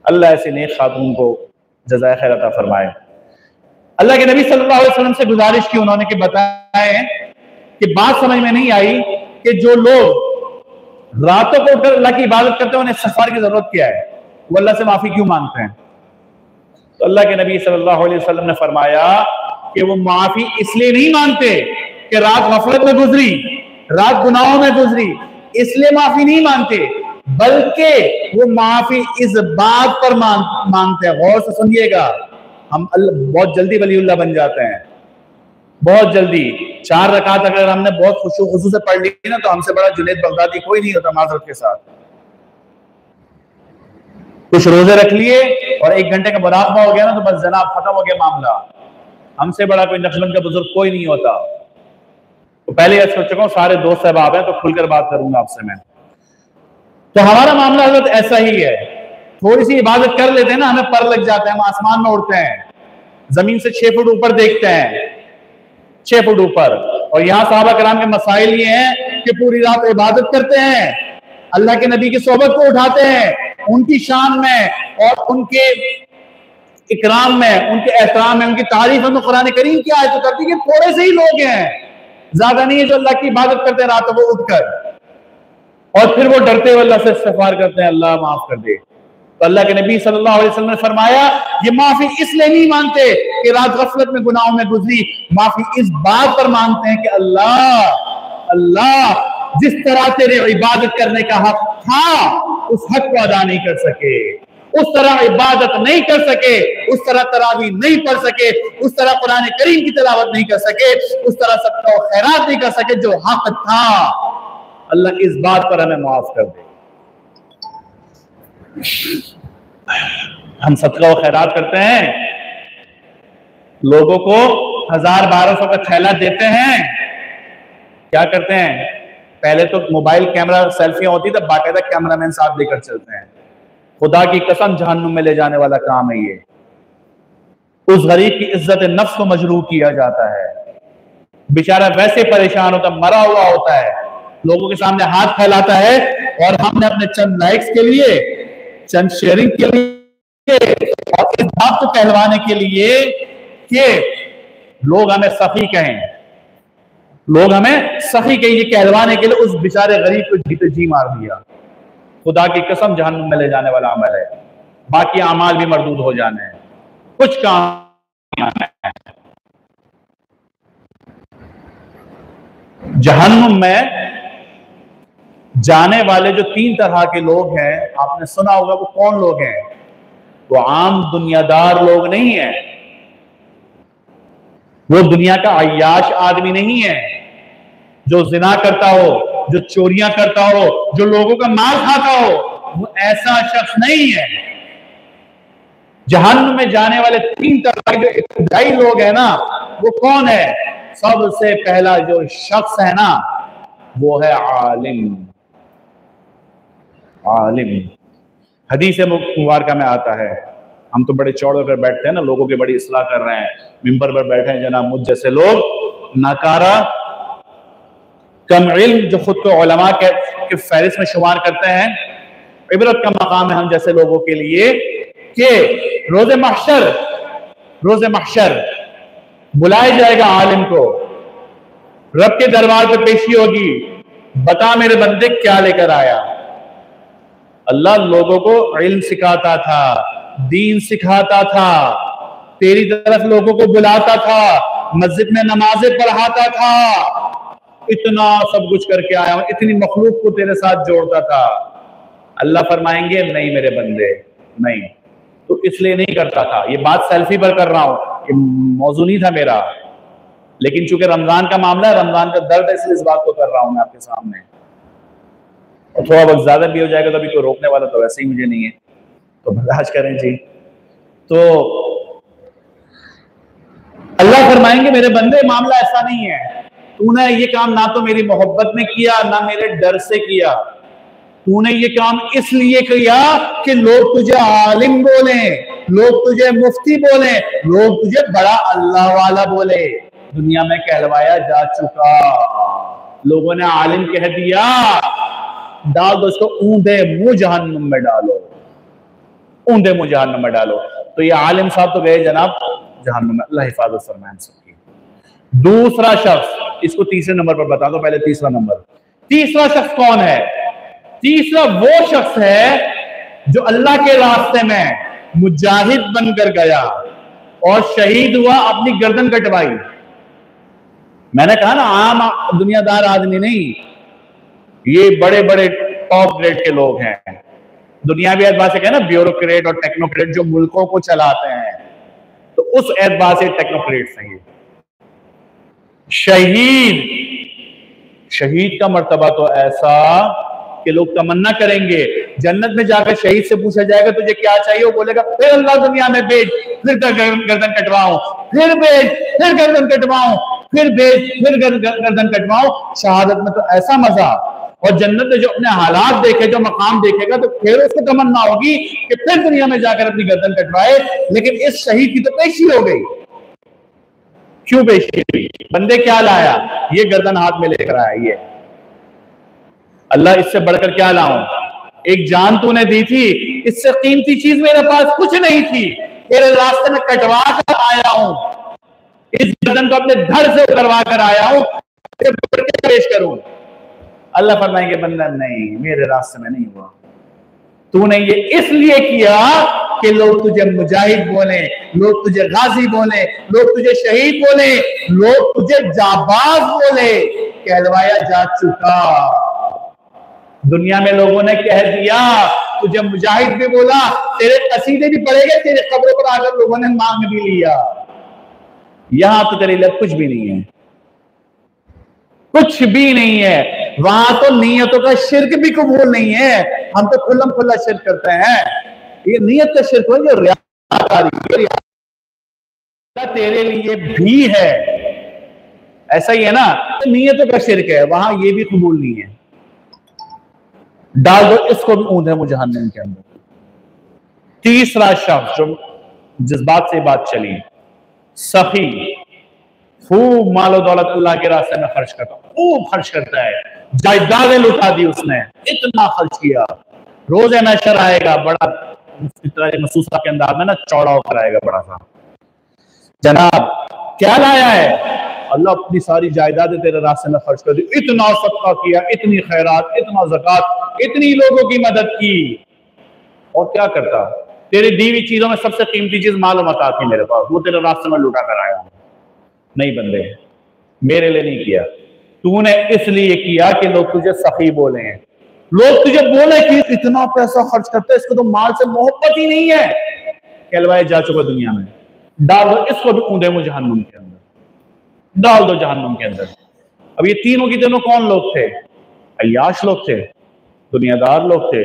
अल्लाह ऐसी नेक खातून को जज़ाए खैर अता फरमाए। अल्लाह के नबी सल्लल्लाहु अलैहि वसल्लम से गुजारिश की उन्होंने कि बताएं कि बात समझ में नहीं आई कि जो लोग रातों को उठकर अल्लाह की इबादत करते हैं उन्हें इस्तिग़फ़ार की जरूरत क्या है? वो अल्लाह से माफी क्यों मांगते हैं? तो अल्लाह के नबी सल्लल्लाहु अलैहि वसल्लम ने फरमाया कि वो माफी इसलिए नहीं मांगते कि रात गफलत में गुजरी, रात गुनाहों में गुजरी, इसलिए माफी नहीं मांगते, बल्कि वो माफी इस बात पर मांगते हैं। गौर से सुनिएगा, हम बहुत जल्दी वलीउल्लाह बन जाते हैं, बहुत जल्दी। 4 रकात अगर हमने बहुत खुशू खुशू से पढ़ ली ना तो हमसे बड़ा जुनैद बगदादी कोई नहीं होता माज़रत के साथ। कुछ रोजे रख लिए और 1 घंटे का मुराक़बा हो गया ना तो बस जनाब खत्म हो गया मामला। हमसे बड़ा कोई नक्शबंद का बुजुर्ग कोई नहीं होता। तो पहले यह सोच चुका हूं सारे दोस्त साहब हैं तो खुलकर बात करूंगा आपसे मैं। तो हमारा मामला हजरत ऐसा ही है, थोड़ी सी इबादत कर लेते हैं ना हमें पर लग जाते हैं, हम आसमान में उड़ते हैं, जमीन से 6 फुट ऊपर देखते हैं, 6 फुट ऊपर। और यहाँ सहाबा कराम के मसाइल ये हैं कि पूरी रात इबादत करते हैं, अल्लाह के नबी की सोबत को उठाते हैं, उनकी शान में और उनके इकराम में, उनके एहतराम में, उनकी तारीफ में कुरान करीम की आयत करती है कि थोड़े से ही लोग हैं, ज्यादा नहीं है जो अल्लाह की इबादत करते हैं रातों को उठकर और फिर वो डरते हुए अल्लाह से इस्तिग़फ़ार करते हैं अल्लाह माफ कर दे। तो अल्लाह के नबी सल्लल्लाहु अलैहि वसल्लम ने फरमाया ये माफी इसलिए नहीं मांगते कि रात गफलत में गुनाहों में गुजरी, माफी इस बात पर मांगते हैं कि अल्लाह अल्लाह जिस तरह तेरे इबादत करने का हक था उस हक को अदा नहीं कर सके, उस तरह इबादत नहीं कर सके, उस तरह तरावी नहीं पढ़ सके, उस तरह कुरान करीम की तिलावत नहीं कर सके, उस तरह सदका और खैरात नहीं कर सके जो हक था। अल्लाह इस बात पर हमें माफ कर दे। हम सदका और खैरात करते हैं, लोगों को 1000-1200 का थैला देते हैं, क्या करते हैं? पहले तो मोबाइल कैमरा सेल्फियां होती तब बाकायदा कैमरामैन साथ लेकर चलते हैं। खुदा की कसम जहन्नुम में ले जाने वाला काम है ये। उस गरीब की इज्जत नफ्स को मजरूह किया जाता है, बेचारा वैसे परेशान होता, मरा हुआ होता है, लोगों के सामने हाथ फैलाता है और हमने अपने चंद लाइक्स के लिए, चंद शेयरिंग के लिए और इस बात को कहलवाने के लिए कि लोग हमें सफी कहें, लोग हमें सही के ये कहलवाने के लिए उस बेचारे गरीब को जीते जी मार दिया। खुदा की कसम जहन्नुम में ले जाने वाला अमल है। बाकी अमाल भी मरदूद हो जाने हैं, कुछ काम है। जहन्नुम में जाने वाले जो 3 तरह के लोग हैं, आपने सुना होगा वो कौन लोग हैं? वो आम दुनियादार लोग नहीं है, वो दुनिया का अय्याश आदमी नहीं है जो जिना करता हो, जो चोरियां करता हो, जो लोगों का माल खाता हो। वो ऐसा शख्स नहीं है। जहन्नुम में जाने वाले 3 तरह के जो इब्तिदाई लोग हैं ना, वो कौन है? सबसे पहला जो शख्स है ना, वो है आलिम। आलिम हदीस मुबारका में आता है, हम तो बड़े चौड़ होकर बैठते हैं ना, लोगों की बड़ी इस्लाह कर रहे हैं, मिंबर पर बैठे हैं जनाब मुझ जैसे लोग नाकारा कम इल्म जो खुद को उलमा के फहरिस्त में शुमार करते हैं। इबरत का मकाम है हम जैसे लोगों के लिए कि रोज़े महशर बुलाया जाएगा आलिम को, रब के दरबार पे पेशी होगी, बता मेरे बंदे क्या लेकर आया। अल्लाह लोगों को इल्म सिखाता था, दीन सिखाता था, तेरी तरफ लोगों को बुलाता था, मस्जिद में नमाजें पढ़ाता था, इतना सब कुछ करके आया हूं, इतनी मखलूक को तेरे साथ जोड़ता था। अल्लाह फरमाएंगे नहीं मेरे बंदे नहीं, तो इसलिए नहीं करता था। ये बात सेल्फी पर कर रहा हूं, ये मौजू नहीं था मेरा, लेकिन चूंकि रमजान का मामला है, रमजान का दर्द है, इसलिए इस बात को कर रहा हूं मैं आपके सामने। और थोड़ा वक्त ज्यादा भी हो जाएगा तो अभी कोई रोकने वाला तो वैसे ही मुझे नहीं है, तो बर्दाश्त करें जी। तो अल्लाह फरमाएंगे मेरे बंदे मामला ऐसा नहीं है, तूने ये काम ना तो मेरी मोहब्बत में किया ना मेरे डर से किया, तूने ये काम इसलिए किया कि लोग तुझे आलिम बोले, लोग तुझे मुफ्ती बोले, लोग तुझे बड़ा अल्लाह वाला बोले। दुनिया में कहलवाया जा चुका, लोगों ने आलिम कह दिया, डाल दो इसको ऊंधे मुंह जहन्नुम में डालो, ऊंधे मुंह जहन्नुम में डालो। तो ये आलिम साहब तो गए जनाब जहन्नुम में, अल्लाह हिफाजत फरमाए सबकी। दूसरा शख्स, इसको तीसरे नंबर पर बता दो, पहले तीसरा नंबर। तीसरा शख्स कौन है? तीसरा वो शख्स है जो अल्लाह के रास्ते में मुजाहिद बनकर गया और शहीद हुआ, अपनी गर्दन कटवाई। मैंने कहा ना आम दुनियादार आदमी नहीं, ये बड़े बड़े टॉप ग्रेड के लोग हैं। दुनियावी एतबार से कहना ब्यूरोक्रेट और टेक्नोक्रेट जो मुल्कों को चलाते हैं, तो उस एतबार से टेक्नोक्रेट हैं। शहीद का मर्तबा तो ऐसा कि लोग तमन्ना करेंगे, जन्नत में जाकर शहीद से पूछा जाएगा तुझे क्या चाहिए, वो बोलेगा फिर अल्लाह दुनिया में भेज, फिर गर्दन कटवाऊं, फिर भेज, फिर गर्दन कटवाऊं, फिर भेज, फिर गर्दन कटवाऊं। शहादत में तो ऐसा मजा, और जन्नत में जो अपने हालात देखे, जो मकाम देखेगा, तो फिर उसको तमन्ना होगी कि फिर दुनिया में जाकर अपनी गर्दन कटवाए। लेकिन इस शहीद की तो पेशी हो गई। क्यों पेशी हुई? बंदे क्या लाया? ये गर्दन हाथ में लेकर आया। ये अल्लाह इससे बढ़कर क्या लाऊं? एक जान तूने दी थी, इससे कीमती चीज मेरे पास कुछ नहीं थी, तेरे रास्ते में कटवा कर आया हूं, इस गर्दन को अपने धड़ से करवा कर आया हूं, पेश करूं। अल्लाह फरमाएंगे बंदा नहीं, मेरे रास्ते में नहीं हुआ, तूने ये इसलिए किया कि लोग तुझे मुजाहिद बोले, लोग तुझे गाजी बोले, लोग तुझे शहीद बोले, लोग तुझे जाबाज बोले। कहलवाया जा चुका। दुनिया में लोगों ने कह दिया, तुझे मुजाहिद भी बोला, तेरे कसीदे भी पड़ेंगे, तेरे कब्रों पर आकर लोगों ने मांग भी लिया। यहां तो तेरे लिए कुछ भी नहीं है, कुछ भी नहीं है। वहां तो नीयतों का शिर्क भी कबूल नहीं है। हम तो खुल्लम खुल्ला शिर्क करते हैं। ये नीयत का शिर्क हो, जो रियाकारी तेरे लिए भी है, ऐसा ही है ना, तो नीयतों का शिर्क है, वहां ये भी कबूल नहीं है। डाल दो इसको भी ऊंधे मुझे जहन्नम के अंदर। तीसरा शख्स जो जिस बात से बात चली, सखी, खूब मालो दौलत अल्लाह के रास्ते में खर्च करता, खूब खर्च करता है, जायदादें लुटा दी उसने, इतना खर्च किया। रोजे महशर आएगा बड़ा महसूसा के अंदाज में ना, चौड़ा होकर आएगा बड़ा सा। जनाब क्या लाया है? अल्लाह अपनी सारी जायदादें तेरे रास्ते में खर्च कर दी, इतना सदका किया, इतनी खैरात, इतना ज़कात, इतनी लोगों की मदद की, और क्या करता? तेरी दी हुई चीजों में सबसे कीमती चीज मालूम आता थी मेरे पास, वो तेरे रास्ते में लुटा कर आया। नहीं बंदे, मेरे लिए नहीं किया, तूने इसलिए किया कि लोग तुझे सखी बोले हैं, लोग तुझे बोले कि इतना पैसा खर्च करते, इसको तो माल से मोहब्बत ही नहीं है। कहलवाए जा चुका दुनिया में, डाल दो इसको भी ऊंधे मुझे जहन्नुम के अंदर, डाल दो जहन्नुम के अंदर। अब ये तीनों की तीनों कौन लोग थे? अय्याश लोग थे, दुनियादार लोग थे,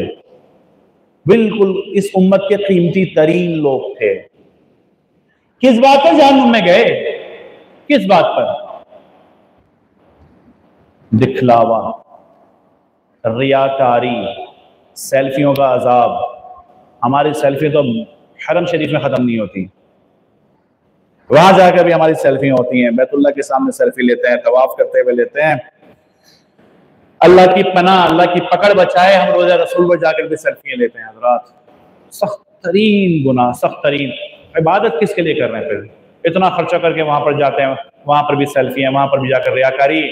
बिल्कुल इस उम्मत के कीमती तरीन लोग थे। किस बात पर जहन्नुम में गए? किस बात पर? दिखलावा, रियाकारी, सेल्फियों का अजाब। हमारी सेल्फी तो हरम शरीफ में खत्म नहीं होती, वहां जाकर भी हमारी सेल्फी होती हैं, बैतुल्लाह के सामने सेल्फी लेते हैं, तवाफ करते हुए लेते हैं। अल्लाह की पनाह, अल्लाह की पकड़ बचाए, हम रोजा रसूल पर जाकर भी सेल्फी लेते हैं। हज़रात, सख्त तरीन गुनाह, सख्त तरीन। इबादत किसके लिए कर रहे हैं? फिर इतना खर्चा करके वहां पर जाते हैं, वहां पर भी सेल्फी है, वहां पर भी जाकर रियाकारी।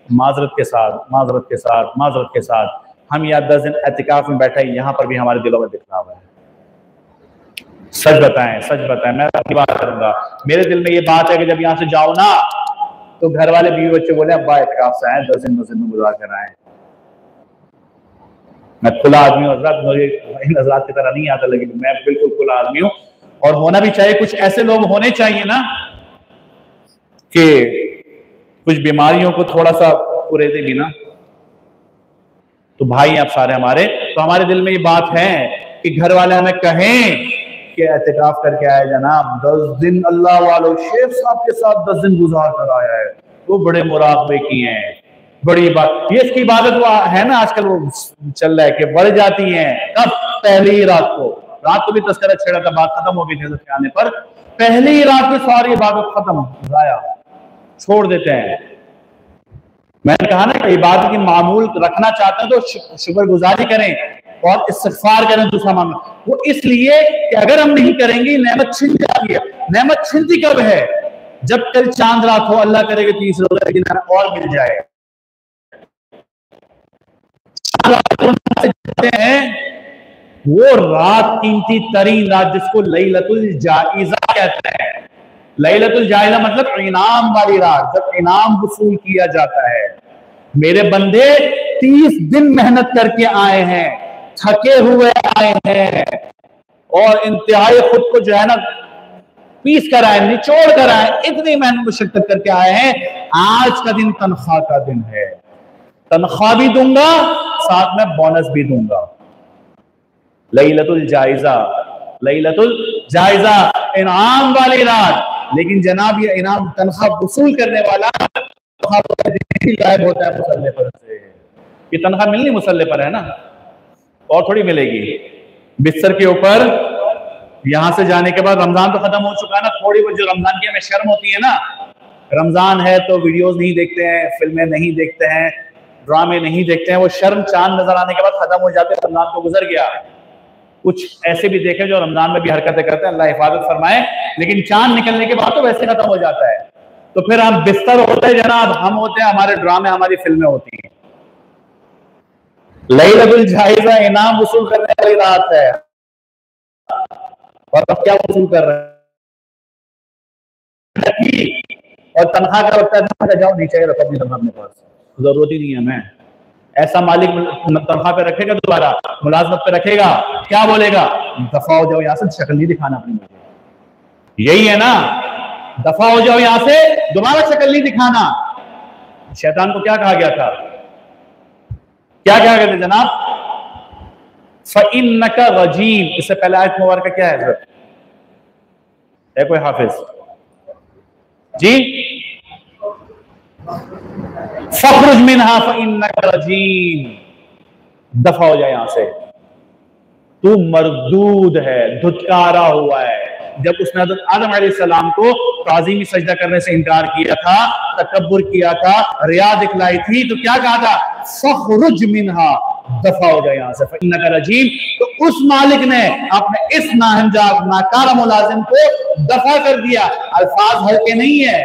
माजरत के साथ, माजरत के साथ, माजरत के साथ, हम यहाँ 10 दिन एतिकाफ में बैठे, यहाँ पर भी हमारे दिलों में दिखलावा है। सच बताएं, सच बताएं, मैं अपनी बात करूंगा, मेरे दिल में ये बात है कि जब यहाँ से जाओ ना तो घर वाले बीवी बच्चे बोले अब्बा एतिकाफ से आए, 10 दिन मस्जिद में गुजार कर आए। मैं खुला आदमी हूँ हज़रात, मुझे इन हज़रात की तरह नहीं आता, लेकिन मैं बिल्कुल खुला आदमी हूँ, और होना भी चाहिए। कुछ ऐसे लोग होने चाहिए ना कि कुछ बीमारियों को थोड़ा सा पूरे दे भी ना। तो भाई आप सारे हमारे, तो हमारे दिल में ये बात है कि घर वाले हमें कहें कि एतिकाफ करके आए जनाब, 10 दिन अल्लाह वालों शेख साहब के साथ 10 दिन गुजार कर आया है, वो बड़े मुराकबे किए हैं, बड़ी बात। ये इसकी इबादत वो है ना, आजकल वो चल रहा है कि बढ़ जाती है। कब? पहली ही रात को भी तस्करा छेड़ा था, बात खत्म हो गई थी उसके आने पर, पहली ही रात में सारी इबादत खत्म, जाया छोड़ देते हैं। मैंने कहा ना कि इबादत की मामूल रखना चाहते हैं तो शुक्रगुजारी करें और इस्तिग़फ़ार करें। दूसरा मामला वो इसलिए कि अगर हम नहीं करेंगे नेमत छिन जाती है। नेमत छिनती कब है? जब कल चांद रात हो, अल्लाह करेगा 30 रोज़े और मिल जाए। वो रात कीमती तरीन रात जिसको लैलतुल जाइज़ा कहते हैं। लैलतुल जाइज़ा मतलब इनाम वाली रात, जब इनाम वसूल किया जाता है। मेरे बंदे 30 दिन मेहनत करके आए हैं, थके हुए आए हैं, और इंतहाई खुद को जो है ना पीस कर आए, निचोड़ कर आए, इतनी मेहनत मुशक्कत करके आए हैं। आज का दिन तनख्वाह का दिन है, तनख्वाह भी दूंगा, साथ में बोनस भी दूंगा। लैलतुल जाइज़ा, लैलतुल जाइज़ा इनाम वाली रात। लेकिन जनाब ये इनाम तनख्वाह वसूल करने वाला गायब होता है मुसल्ले पर से। ये तनख्वाह मिलनी मुसल्ले पर है ना, और थोड़ी मिलेगी बिस्तर के ऊपर। यहां से जाने के बाद रमजान तो खत्म हो चुका है ना, थोड़ी बहुत जो रमजान की हमें शर्म होती है ना, रमजान है तो वीडियोस नहीं देखते हैं, फिल्में नहीं देखते हैं, ड्रामे नहीं देखते हैं, वो शर्म चांद नजर आने के बाद खत्म हो जाते हैं। रमजान तो गुजर गया। कुछ ऐसे भी देखे जो रमजान में भी हरकतें करते हैं, अल्लाह हिफाजत फरमाए, लेकिन चांद निकलने के बाद तो वैसे खत्म हो जाता है। तो फिर हम बिस्तर होते हैं जनाब, हम होते हैं, हमारे ड्रामे, हमारी फिल्में होती हैं। लैलतुल जाइज़ा इनाम वसूल करने वाली रात है, और अब क्या वसूल कर रहे हैं? और तनख्वाह का वक्त है, जाओ नीचे रखो अपनी तनख्वाह अपने पास, जरूरत ही नहीं है। मैं ऐसा मालिक तनख्वाह पे रखेगा, दोबारा मुलाजमत पे रखेगा, क्या बोलेगा? दफा हो जाओ यहाँ से, शक्ल नहीं दिखाना अपनी मुझे। यही है ना, दफा हो जाओ यहां से, दोबारा शक्ल नहीं दिखाना। शैतान को क्या कहा गया था? क्या कहा गया था जनाब? फ़इन्नका रजीम। इससे पहले आयत मुबारका क्या है? कोई हाफिज जी? फ़ख़्रुज मिन्हा फ़इन्नका रजीम। दफा हो जाए यहां से, तू मरदूद है, धुतकारा हुआ है। जब उसने हज़रत आदम अलैहिस्सलाम को ताज़ीमी सजदा करने से इनकार किया था, तकब्बुर किया था, रिया दिखलाई थी, तो क्या कहा था? फ़ख़्रुज मिन्हा, दफा हो जाए यहां से, फ़इन्नका रजीम। तो उस मालिक ने अपने इस नाहंजाब नाकारा मुलाजिम को दफा कर दिया। अल्फाज हल्के नहीं है,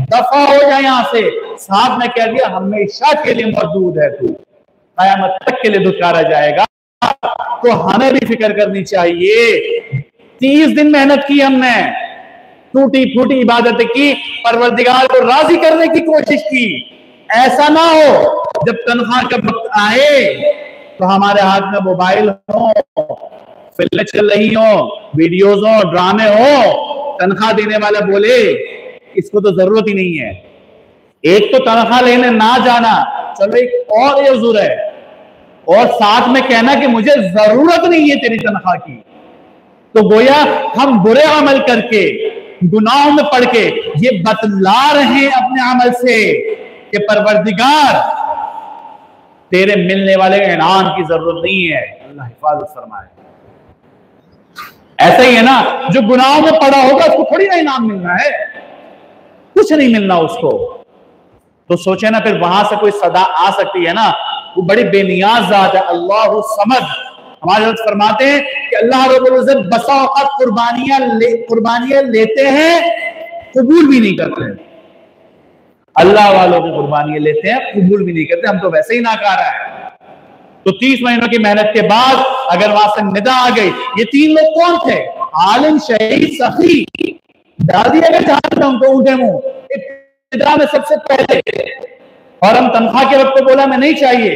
दफा हो जाए यहां से। साहब ने कह दिया हमेशा के लिए मौजूद है, तू कयामत तक के लिए दुकारा जाएगा। तो हमें भी फिक्र करनी चाहिए। 30 दिन मेहनत की हमने, टूटी फूटी इबादत की, परवरदिगार को राजी करने की कोशिश की। ऐसा ना हो जब तनख्वाह का वक्त आए तो हमारे हाथ में मोबाइल हो, फिल्में चल रही हो, वीडियोज हो, ड्रामे हो, तनख्वाह देने वाला बोले इसको तो जरूरत ही नहीं है। एक तो तनख्वाह लेने ना जाना, चलो एक और ये उज़ूर है, और साथ में कहना कि मुझे जरूरत नहीं है तेरी तनख्वाह की। तो गोया हम बुरे अमल करके, गुनाहों में पड़ के ये बतला रहे हैं अपने अमल से कि परवरदिगार तेरे मिलने वाले इनाम की जरूरत नहीं है। अल्लाह हिफाजत फरमाए। ऐसा ही है ना, जो गुनाहों में पड़ा होगा उसको थोड़ी ना इनाम मिलना है, कुछ नहीं मिलना उसको। तो सोचे ना, फिर वहां से कोई सदा आ सकती है ना, वो बड़ी बेनियाज जात है। अल्लाह समद। हमारे हज़रत फरमाते हैं कि अल्लाह रब्बुल इज्जत बसा औक़ात कुर्बानियां लेते हैं, कबूल भी नहीं करते हैं। अल्लाह वालों की कुर्बानियां लेते हैं, कबूल भी नहीं करते। हम तो वैसे ही नाकारा है। तो 30 महीनों की मेहनत के बाद अगर वहां से निदा आ गई, ये 3 लोग कौन थे? आलिम, शहीद, सखी। डाल दिया गया जहां उनको ऊंधे मुंह इब्तिदा में सबसे पहले। और हम तनख्वाह के वक्त बोला मैं नहीं चाहिए।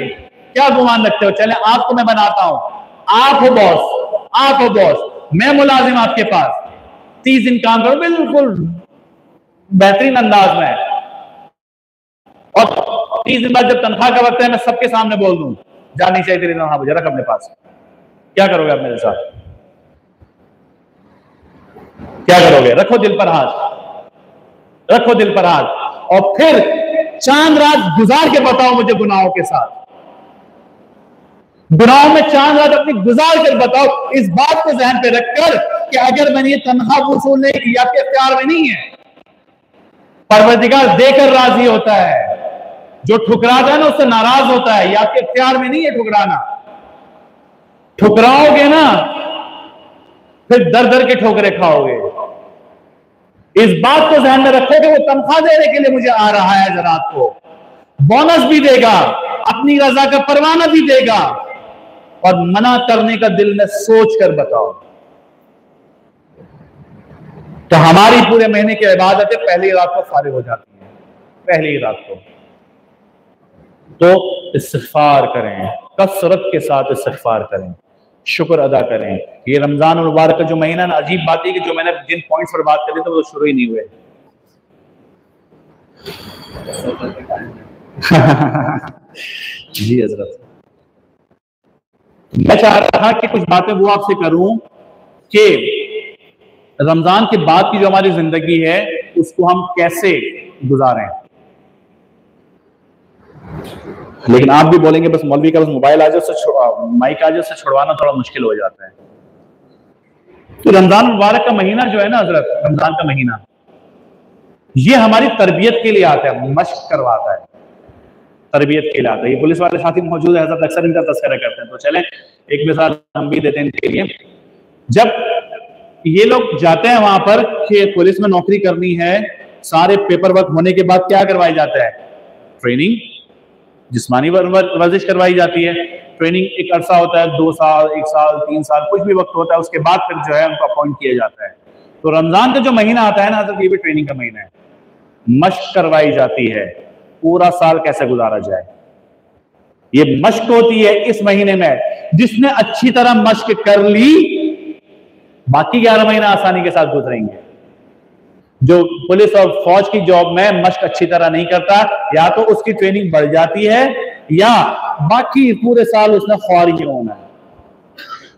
क्या गुमान रखते हो? चले आपको मैं बनाता हूं, आप हो बॉस, आप हो बॉस, मैं मुलाजिम आपके पास, 30 दिन काम करो बिल्कुल बेहतरीन अंदाज में, और 30 दिन बाद जब तनख्वाह का वक्त है मैं सबके सामने बोल दूं जानी चाहिए तेरी तनख्वाह, मुझे रख अपने पास। क्या करोगे आप मेरे साथ? क्या करोगे? रखो दिल पर हाथ, रखो दिल पर हाथ, और फिर चांद रात गुजार के बताओ मुझे गुनाहों के साथ, गुनाहों में चांद रात अपनी गुजार कर बताओ। इस बात को ज़हन पे रखकर कि अगर मैंने ये तनख्वाह वसूल नहीं की, आपके इख्तियार में नहीं है, परवरदिगार देकर राजी होता है। जो ठुकराता है ना उससे नाराज होता है, ये आपके इख्तियार में नहीं है ठुकराना। ठुकराओगे ना फिर दर दर के ठोकरे खाओगे। इस बात को ध्यान में रखो कि वो तनख्वाह देने के लिए मुझे आ रहा है, जनाब को बोनस भी देगा, अपनी रजा का परवाना भी देगा, और मना करने का दिल में सोच कर बताओ। तो हमारी पूरे महीने की इबादतें पहली रात को फारिग हो जाती है, पहली रात को। तो इस्तिग़फ़ार करें, कसरत के साथ इस्तिग़फ़ार करें, शुक्र अदा करें। ये रमजान मुबारक का जो महीना ना, अजीब बात है कि जो मैंने जिन पॉइंट्स पर बात करी थी वो शुरू ही नहीं हुए। जी हजरत, मैं चाह रहा था कि कुछ बातें वो आपसे करूं कि रमजान के बाद की जो हमारी जिंदगी है उसको हम कैसे गुजारें। लेकिन आप भी बोलेंगे बस मौलवी का बस मोबाइल आ जाए, उससे माइक आ जाए, उससे छुड़वाना थोड़ा मुश्किल हो जाता है। तो रमजान मुबारक का महीना जो है ना हजरत, रमजान का महीना ये हमारी तरबियत के लिए आता है, मश्क करवाता है, तरबियत के लिए आता है। ये पुलिस वाले साथी मौजूद है, हजरत अक्सर इनका तस्करा करते हैं, तो चलें एक मिसाल हम भी देते हैं इनके लिए। जब ये लोग जाते हैं वहां पर कि पुलिस में नौकरी करनी है, सारे पेपर वर्क होने के बाद क्या करवाया जाता है? ट्रेनिंग, जिस्मानी वर्जिश करवाई जाती है। ट्रेनिंग एक अरसा होता है, 2 साल, 1 साल, 3 साल, कुछ भी वक्त होता है। उसके बाद फिर जो है उनको अपॉइंट किया जाता है। तो रमजान का जो महीना आता है ना, तो ये भी ट्रेनिंग का महीना है, मश्क करवाई जाती है पूरा साल कैसे गुजारा जाए। ये मश्क होती है इस महीने में, जिसने अच्छी तरह मश्क कर ली बाकी 11 महीना आसानी के साथ गुजरेंगे। जो पुलिस और फौज की जॉब में मश्क अच्छी तरह नहीं करता, या तो उसकी ट्रेनिंग बढ़ जाती है या बाकी पूरे साल उसने ख्वार ही होना है।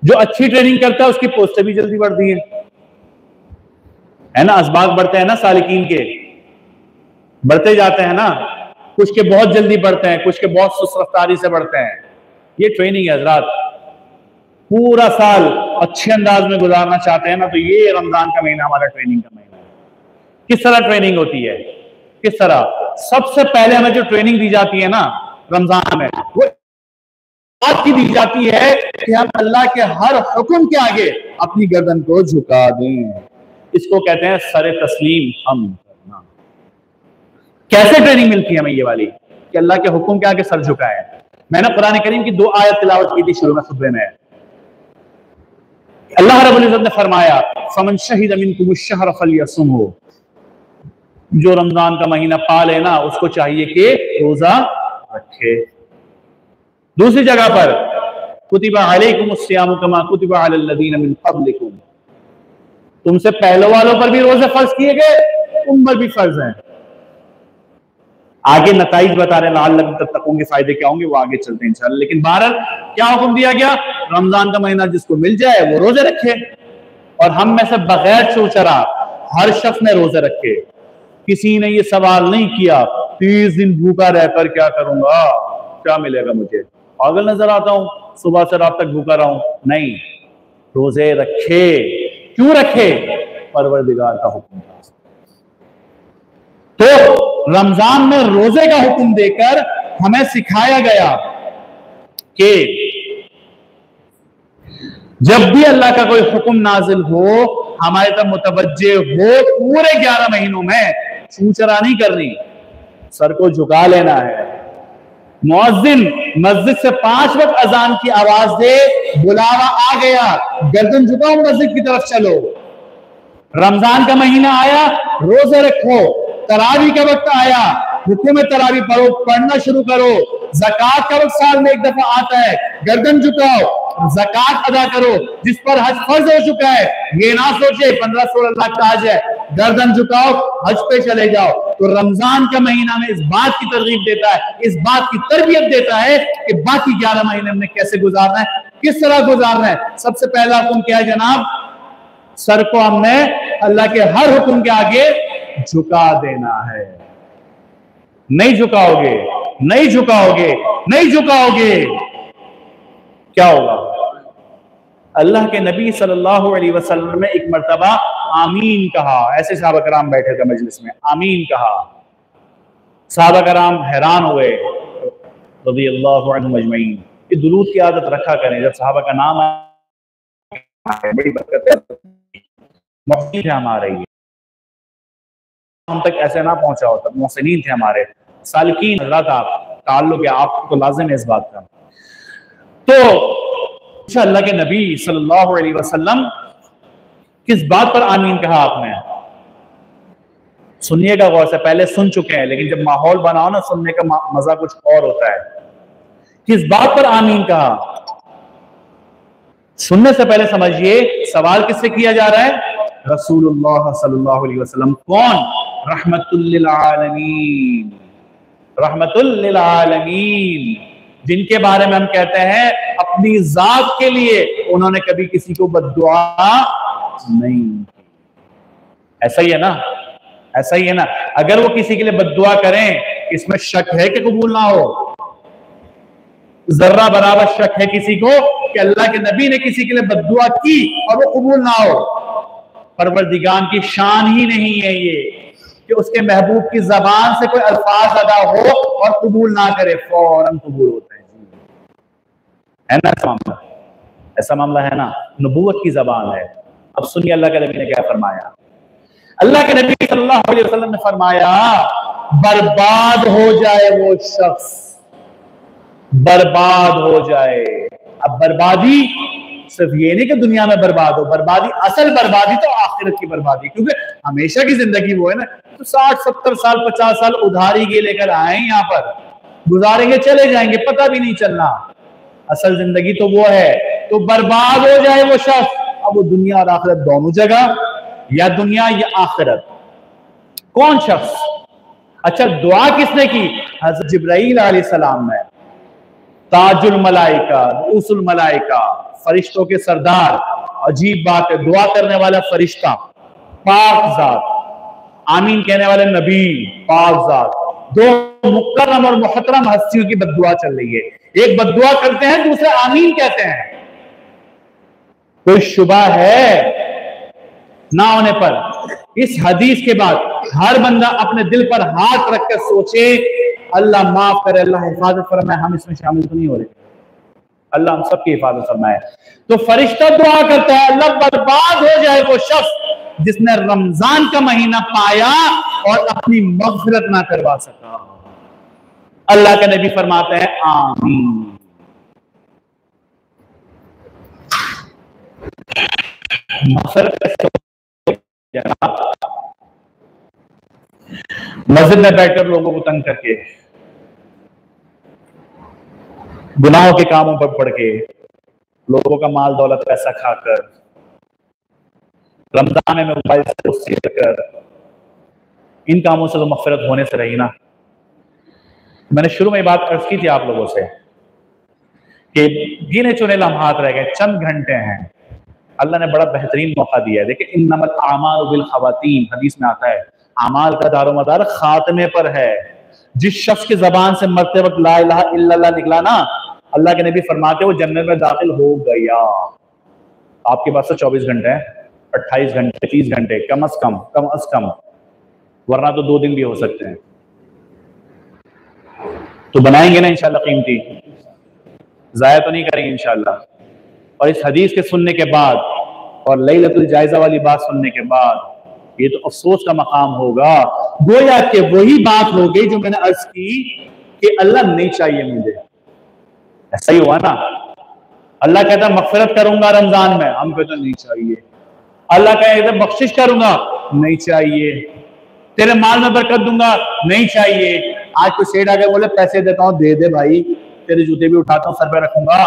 जो अच्छी ट्रेनिंग करता है उसकी पोस्टें भी जल्दी बढ़ती है ना। असबाब बढ़ते हैं ना, सालिकीन के बढ़ते जाते हैं ना, कुछ के बहुत जल्दी बढ़ते हैं, कुछ के बहुत सुस्त रफ्तारी से बढ़ते हैं। ये ट्रेनिंग है हजरात। पूरा साल अच्छे अंदाज में गुजारना चाहते हैं ना, तो ये रमजान का महीना हमारा ट्रेनिंग का महीना है। किस तरह ट्रेनिंग होती है? किस तरह? सबसे पहले हमें जो ट्रेनिंग दी जाती है ना रमजान में, वो बात की दी जाती है कि हम अल्लाह के हर हुक्म के आगे अपनी गर्दन को झुका दें। इसको कहते हैं सरे तस्लीम हम करना। कैसे ट्रेनिंग मिलती है हमें ये वाली कि अल्लाह के हुक्म के आगे सर झुकाए। मैंने कुरान करीम की 2 आयत तिलावत की थी शुरू में खुतबे में। अल्लाह रब्बुल इज्जत ने फरमाया फमन शहीद मिनकुमुश शहर फलयसुमहु, जो रमजान का महीना पा लेना उसको चाहिए कि रोजा रखे। दूसरी जगह पर कुतिबा अलैकुमुस सियामु कमा कुतिबा अलल लदीना मिन क़ब्लिकुम, तुमसे पहले वालों पर भी रोजे फर्ज किए गए, तुम पर भी फर्ज हैं। आगे नताइज बता रहे हैं लअल्लकुम तत्तकून के फायदे क्या होंगे, वो आगे चलते हैं इंशाअल्लाह। लेकिन बहरहाल क्या हुक्म दिया गया, रमजान का महीना जिसको मिल जाए वो रोजे रखे। और हम में से बगैर चूचरा हर शख्स ने रोजे रखे। किसी ने ये सवाल नहीं किया 30 दिन भूखा रहकर क्या करूंगा, क्या मिलेगा मुझे, पागल नजर आता हूं, सुबह से रात तक भूखा रहा हूं। नहीं, रोजे रखे। क्यों रखे? परवरदिगार का हुक्म था। तो रमजान में रोजे का हुक्म देकर हमें सिखाया गया कि जब भी अल्लाह का कोई हुक्म नाजिल हो हमारे तक मुतवज्जे हो, पूरे 11 महीनों में चूचरा नहीं करनी, सर को झुका लेना है। मुअज्जिन मस्जिद से 5 वक्त अजान की आवाज दे, बुलावा आ गया, गर्दन झुकाओ, मस्जिद की तरफ चलो। रमजान का महीना आया, रोजे रखो। तरावी का वक्त आया, हुक्म तरावी पढ़ो, पढ़ना शुरू करो। ज़कात का वक्त साल में एक दफा आता है, गर्दन झुकाओ, ज़कात अदा करो। जिस पर हज फर्ज हो चुका है ये ना सोचे 15-16 लाख का हज है, गर्दन झुकाओ, हज पे चले जाओ। तो रमजान का महीना में इस बात की तरगीब देता है, इस बात की तरबियत देता है कि बाकी 11 महीने हमने कैसे गुजारना है, किस तरह गुजारना है। सबसे पहला हुक्म क्या है जनाब, सर को हमने अल्लाह के हर हुक्म के आगे झुका देना है। नहीं झुकाओगे, नहीं झुकाओगे, नहीं झुकाओगे, क्या होगा? अल्लाह के नबी सल्लल्लाहु अलैहि वसल्लम ने एक मर्तबा आमीन कहा। ऐसे सहाबा कराम बैठे थे मजलिस में, आमीन कहा। सहाबा कराम हैरान हुए रज़ियल्लाहु अन्हुम अजमईन। ये दुरूद की आदत रखा करें, जब सहाबा का नाम आए बड़ी बरकत है। मुफ्ती थे हमारे, ये हम तक ऐसे ना पहुंचा होता, मुहसिनीन थे हमारे, सालिकीन हज़रात, आप ताल्लुक है, आपको लाजिम है इस बात का। तो अल्लाह के नबी सल्लल्लाहु अलैहि वसल्लम किस बात पर आमीन कहा आपने? सुनिएगा गौर से, पहले सुन चुके हैं लेकिन जब माहौल बनाओ ना सुनने का मजा कुछ और होता है। किस बात पर आमीन कहा? सुनने से पहले समझिए सवाल किससे किया जा रहा है? रसूलुल्लाह सल्लल्लाहु अलैहि वसल्लम। कौन? रहमतुल लिल आलमीन, रहमतुल लिल आलमीन, जिनके बारे में हम कहते हैं अपनी जात के लिए उन्होंने कभी किसी को बद्दुआ नहीं की। ऐसा ही है ना, ऐसा ही है ना। अगर वो किसी के लिए बद्दुआ करें, इसमें शक है कि कबूल ना हो? जर्रा बराबर शक है किसी को कि अल्लाह के नबी ने किसी के लिए बद्दुआ की और वो कबूल ना हो? परवरदिगार की शान ही नहीं है ये कि उसके महबूब की जबान से कोई अल्फाज अदा हो और कबूल ना करे, फौरन कबूल होता है ना। ऐसा मामला, ऐसा मामला है ना, नबूवत की जबान है। अब सुनिए अल्लाह के नबी ने क्या फरमाया। अल्लाह के नबी सल्लल्लाहु अलैहि वसल्लम ने फरमाया, बर्बाद हो जाए वो शख्स, बर्बाद हो जाए। अब बर्बादी सिर्फ ये नहीं कि दुनिया में बर्बाद हो, बर्बादी, असल बर्बादी तो आखिरत की बर्बादी, क्योंकि हमेशा की जिंदगी वो है ना। तो 60-70 साल 50 साल उधारी के लेकर आए यहाँ पर, गुजारेंगे चले जाएंगे, पता भी नहीं चलना। असल जिंदगी तो वो है। तो बर्बाद हो जाए वो शख्स। अब वो दुनिया और आखिरत दोनों जगह, या दुनिया या आखिरत। कौन शख्स? अच्छा, दुआ किसने की? हज़रत जिब्राईल अलैहिस्सलाम ने, ताजुल मलाइका, उसूल मलाइका, फरिश्तों के सरदार। अजीब बात है, दुआ करने वाला फरिश्ता पाक जात, आमीन कहने वाले नबी पाक जात, दो मुकर्रम और मुहतरम हस्तियों की बद्दुआ चल रही है। एक बद्दुआ करते हैं, दूसरे आमीन कहते हैं। कोई शुबा है ना होने पर इस हदीस के बाद हर बंदा अपने दिल पर हाथ रखकर सोचे, अल्लाह माफ करे, अल्लाह हिफाजत फरमाए, हम इसमें शामिल तो नहीं हो रहे, अल्लाह हम सबकी हिफाजत फरमाए। तो फरिश्ता दुआ करता है, अल्लाह बर्बाद हो जाए वो शख्स जिसने रमजान का महीना पाया और अपनी मग़फ़िरत ना करवा सका। अल्लाह के नबी फरमाते हैं आमीन। मस्जिद में बैठकर लोगों को तंग करके, गुनाहों के कामों पर पड़ के, लोगों का माल दौलत पैसा खाकर, रमजान में मोबाइल से कर, इन कामों से तो मग़फ़िरत होने से रही ना। मैंने शुरू में बात अर्ज की थी आप लोगों से कि गिने चुने लम्हात रह गए, चंद घंटे हैं, अल्लाह ने बड़ा बेहतरीन मौका दिया है। देखिए इन्नमल आमालु बिल ख़वातीम, हदीस में आता है आमाल का दारोमदार खात्मे पर है। जिस शख्स की जबान से मरते वक्त ला इलाहा इल्लल्लाह निकला ना, अल्लाह के नबी फरमाते वो जन्नत में दाखिल हो गया। आपके पास तो 24 घंटे हैं, 28 घंटे, 30 घंटे कम अज कम, वरना तो 2 दिन भी हो सकते हैं। तो बनाएंगे ना इंशाल्लाह, कीमती, जाया तो नहीं करेंगे इंशाल्लाह। और इस हदीस के सुनने के बाद और लैलतुल जायजा वाली बात सुनने के बाद ये तो अफसोस का मकाम होगा, गोया कि वही बात हो गई जो मैंने अर्ज की कि अल्लाह नहीं चाहिए मुझे। ऐसा ही हुआ ना, अल्लाह कहता मग़फ़िरत करूंगा रमजान में, हम कहते नहीं चाहिए। अल्लाह कहता बख्शिश करूंगा, नहीं चाहिए। तेरे माल में बरकत दूंगा, नहीं चाहिए। आज कोई सेठ आके बोले पैसे देता हूं, दे दे भाई, तेरे जूते भी उठाता हूं, सर पे रखूंगा।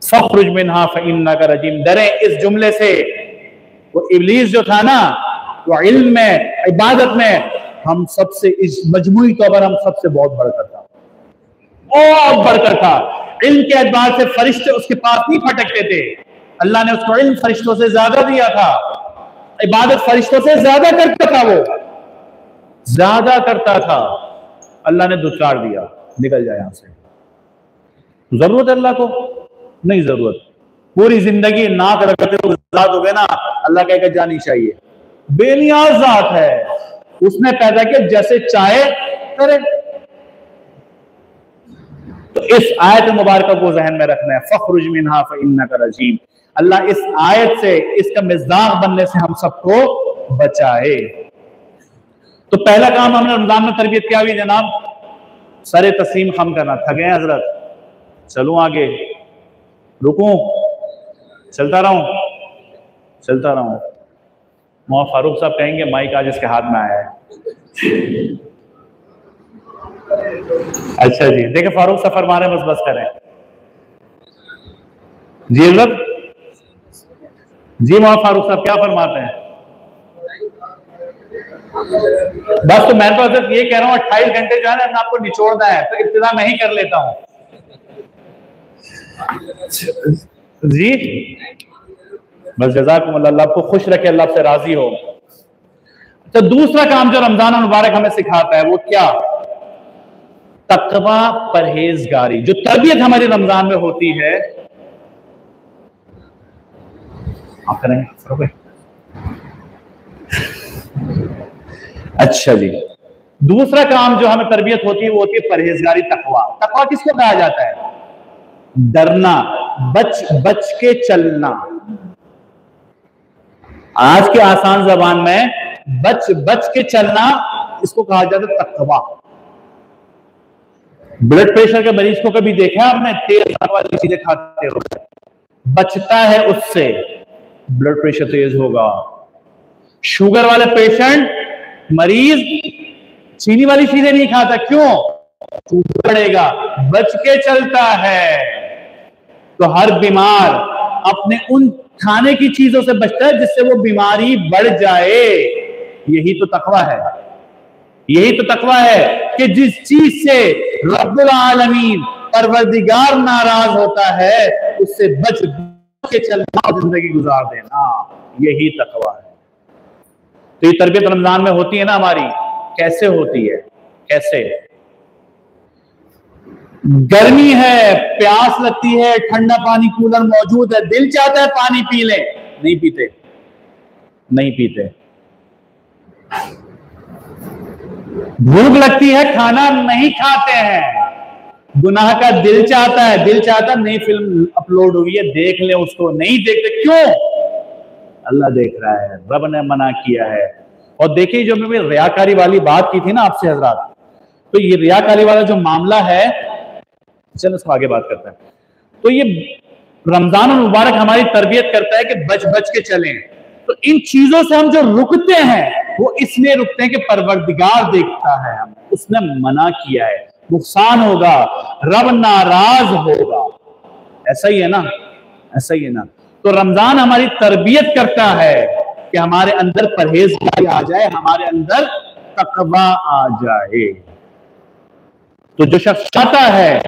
फ़ख़्रुज मिन्हा फ़इन्नका रजीम, डरे इस जुमले से। वो इब्लीस जो था ना, वो इल्म में, इबादत में हम सबसे, इस मजमूई तौर पर हम सबसे बहुत बढ़कर था, बहुत बढ़कर था। इल्म के एतबार से फरिश्ते उसके पास नहीं फटकते थे। अल्लाह ने उसको इल्म फरिश्तों से ज्यादा दिया था, इबादत फरिश्तों से ज्यादा करता था, वो ज्यादा करता था। अल्लाह ने दुचार दिया, निकल जाए यहां से। जरूरत है अल्लाह को? नहीं जरूरत। पूरी जिंदगी नाक रखते हुए ज़ात हो गए ना, अल्लाह कहेगा जानी चाहिए। बेनियाज ज़ात है, उसने पैदा किया, जैसे चाहे करे। तो इस आयत मुबारक को जहन में रखना है, फ़ख़्रुज मिन्हा फ़इन्नका रजीम। अल्लाह इस आयत से, इसका मिज़दाक़ बनने से हम सबको बचाए। तो पहला काम हमने रमजान में तरबियत क्या हुई जनाब? सरे तस्लीम खम करना। थके हैं हजरत? चलूं आगे, रुकूं, चलता रहूं? मौलाना फारूक साहब कहेंगे माइक आज इसके हाथ में आया है। अच्छा जी, देखिए फारूक साहब फरमा रहे, बस करें जी। हजरत जी, मौलाना फारूक साहब क्या फरमाते हैं? बस, तो मैं तो हजरत ये कह रहा हूँ 28 घंटे जो है ना आपको निचोड़ना है, तो इब्तिदा मैं ही कर लेता हूँ जी। बस जज़ाकुमुल्लाह, अल्लाह आपको खुश रखे, अल्लाह से राजी हो। तो दूसरा काम जो रमजान मुबारक हमें सिखाता है वो क्या? तकवा, परहेजगारी। जो तरबियत हमारी रमजान में होती है, आप करेंगे? अच्छा जी, दूसरा काम जो हमें तरबियत होती है वो होती है परहेजगारी, तकवा। तकवा किसको कहा जाता है? डरना, बच के चलना। आज के आसान जबान में बच के चलना, इसको कहा जाता है तकवा। ब्लड प्रेशर के मरीज को कभी देखा आपने? तेज वाली चीजें खाते हो, बचता है उससे, ब्लड प्रेशर तेज होगा। शुगर वाले पेशेंट, मरीज चीनी वाली चीजें नहीं खाता, क्यों? बढ़ेगा, बच के चलता है। तो हर बीमार अपने उन खाने की चीजों से बचता है जिससे वो बीमारी बढ़ जाए। यही तो तकवा है, यही तो तकवा है कि जिस चीज से रब्बुल आलमीन परवरदिगार नाराज होता है उससे बच के चलना, जिंदगी गुजार देना, यही तकवा है। तो ये तरबियत रमजान में होती है ना हमारी। कैसे होती है? कैसे? गर्मी है, प्यास लगती है, ठंडा पानी कूलर मौजूद है, दिल चाहता है पानी पी ले, नहीं पीते। भूख लगती है, खाना नहीं खाते हैं। गुनाह का दिल चाहता नई फिल्म अपलोड हुई है, देख ले उसको, नहीं देखते। क्यों? अल्लाह देख रहा है, रब ने मना किया है। और देखिए जो मैंने रियाकारी वाली बात की थी ना आपसे हजरात, तो ये रियाकारी वाला जो मामला है, चलो इसको आगे बात करते हैं। तो ये रमजान मुबारक हमारी तरबियत करता है कि बच बच के चलें। तो इन चीजों से हम जो रुकते हैं वो इसलिए रुकते हैं कि परवरदिगार देखता है, हम उसने मना किया है, नुकसान होगा, रब नाराज होगा। ऐसा ही है ना, ऐसा ही है ना। तो रमजान हमारी तरबियत करता है कि हमारे अंदर परहेजगारी आ जाए, हमारे अंदर तकवा आ जाए। तो जो शख्स चाहता है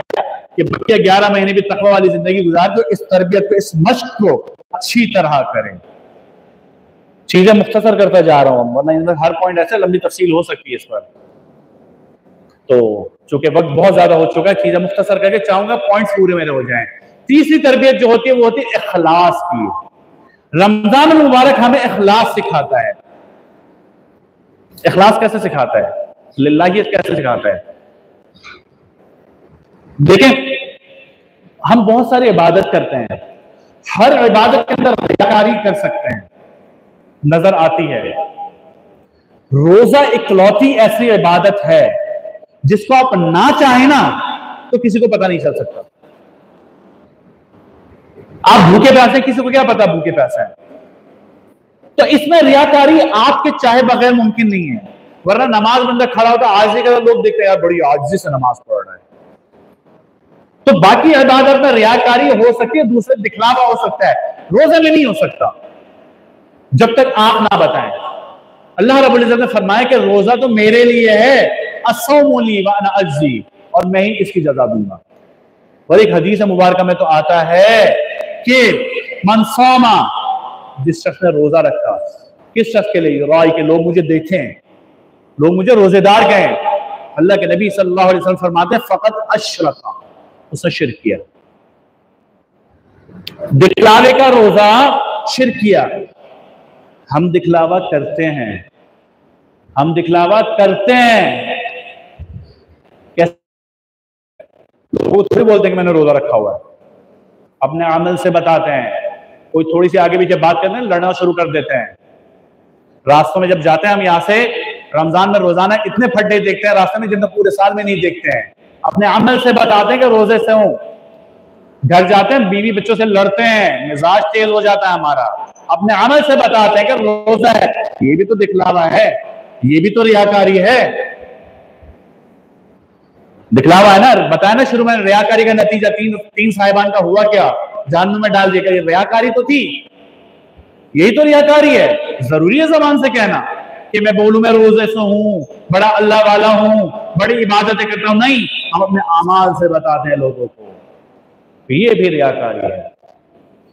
कि बच्चे 11 महीने भी तकवा वाली जिंदगी गुजार, तो इस तरबियत को, इस मश्क को अच्छी तरह करें। चीजें मुख्तसर करता जा रहा हूं, वरना इनमें हर पॉइंट ऐसे लंबी तफसील हो सकती है इस पर। तो चूंकि वक्त बहुत ज्यादा हो चुका है, चीजें मुख्तसर करके चाहूंगा पॉइंट्स पूरे मेरे हो जाएं। तीसरी तरबियत जो होती है वो होती है इखलास की। रमजान मुबारक हमें इखलास सिखाता है। इखलास कैसे सिखाता है, लिल्लाहियत कैसे सिखाता है? देखें, हम बहुत सारी इबादत करते हैं, हर इबादत के अंदर रियाकारी कर सकते हैं, नजर आती है। रोजा इकलौती ऐसी इबादत है जिसको आप ना चाहें ना तो किसी को पता नहीं चल सकता। आप भूखे प्यासे, किसी को क्या पता भूखे प्यासा है? तो इसमें रियाकारी आपके चाहे बगैर मुमकिन नहीं है। वरना नमाज बंदा खड़ा होता आजिज़ी का, लोग देखते हैं यार बड़ी आजिज़ी से नमाज पढ़ रहा है। तो बाकी इबादत में रियाकारी हो सकती है, दूसरे दिखलावा हो सकता है, रोजे में नहीं हो सकता जब तक आप ना बताएं। अल्लाह रब्बुल इज्जत ने फरमाया कि रोजा तो मेरे लिए है, अस्सौमुली व अना अज्जी, और मैं ही इसकी जजा दूंगा। और एक हदीस मुबारक में तो आता है कि मन सौमा, जिस शख्स ने रोजा रखा, किस शख्स के लिए? राय के लोग मुझे देखें, लोग मुझे रोजेदार कहें। अल्लाह के नबी सल्लल्लाहु अलैहि वसल्लम फरमाते हैं फकत अशरका, उसने शिर्क किया। दिखलावे का रोजा शिर्क किया। हम दिखलावा करते हैं, हम दिखलावा करते हैं। कैसे? लोग थोड़ी बोलते हैं कि मैंने रोजा रखा हुआ है, अपने अमल से बताते हैं। कोई थोड़ी सी आगे पीछे बात करते हैं, लड़ना शुरू कर देते हैं। रास्तों में जब जाते हैं हम, यहां से रमजान में रोजाना इतने फड्डे देखते हैं रास्ते में जिनको पूरे साल में नहीं देखते हैं। अपने अमल से बताते हैं कि रोजे से हूं। घर जाते हैं, बीवी बच्चों से लड़ते हैं, मिजाज तेज हो जाता है हमारा। अपने अमल से बताते हैं कि रोजा है। ये भी तो दिखलावा है, ये भी तो रियाकारी है। दिखलावा है ना, बताया ना शुरू में, रियाकारी का नतीजा तीन साहिबान का हुआ क्या? जहन्नुम में डाल दिया। ये रियाकारी तो थी, यही तो रियाकारी है। जरूरी है जबान से कहना कि मैं बोलूं मैं रोजे से हूं, बड़ा अल्लाह वाला हूं, बड़ी इबादतें करता हूं? नहीं, हम अपने अमाल से बताते हैं लोगों को। ये भी रियाकारी है,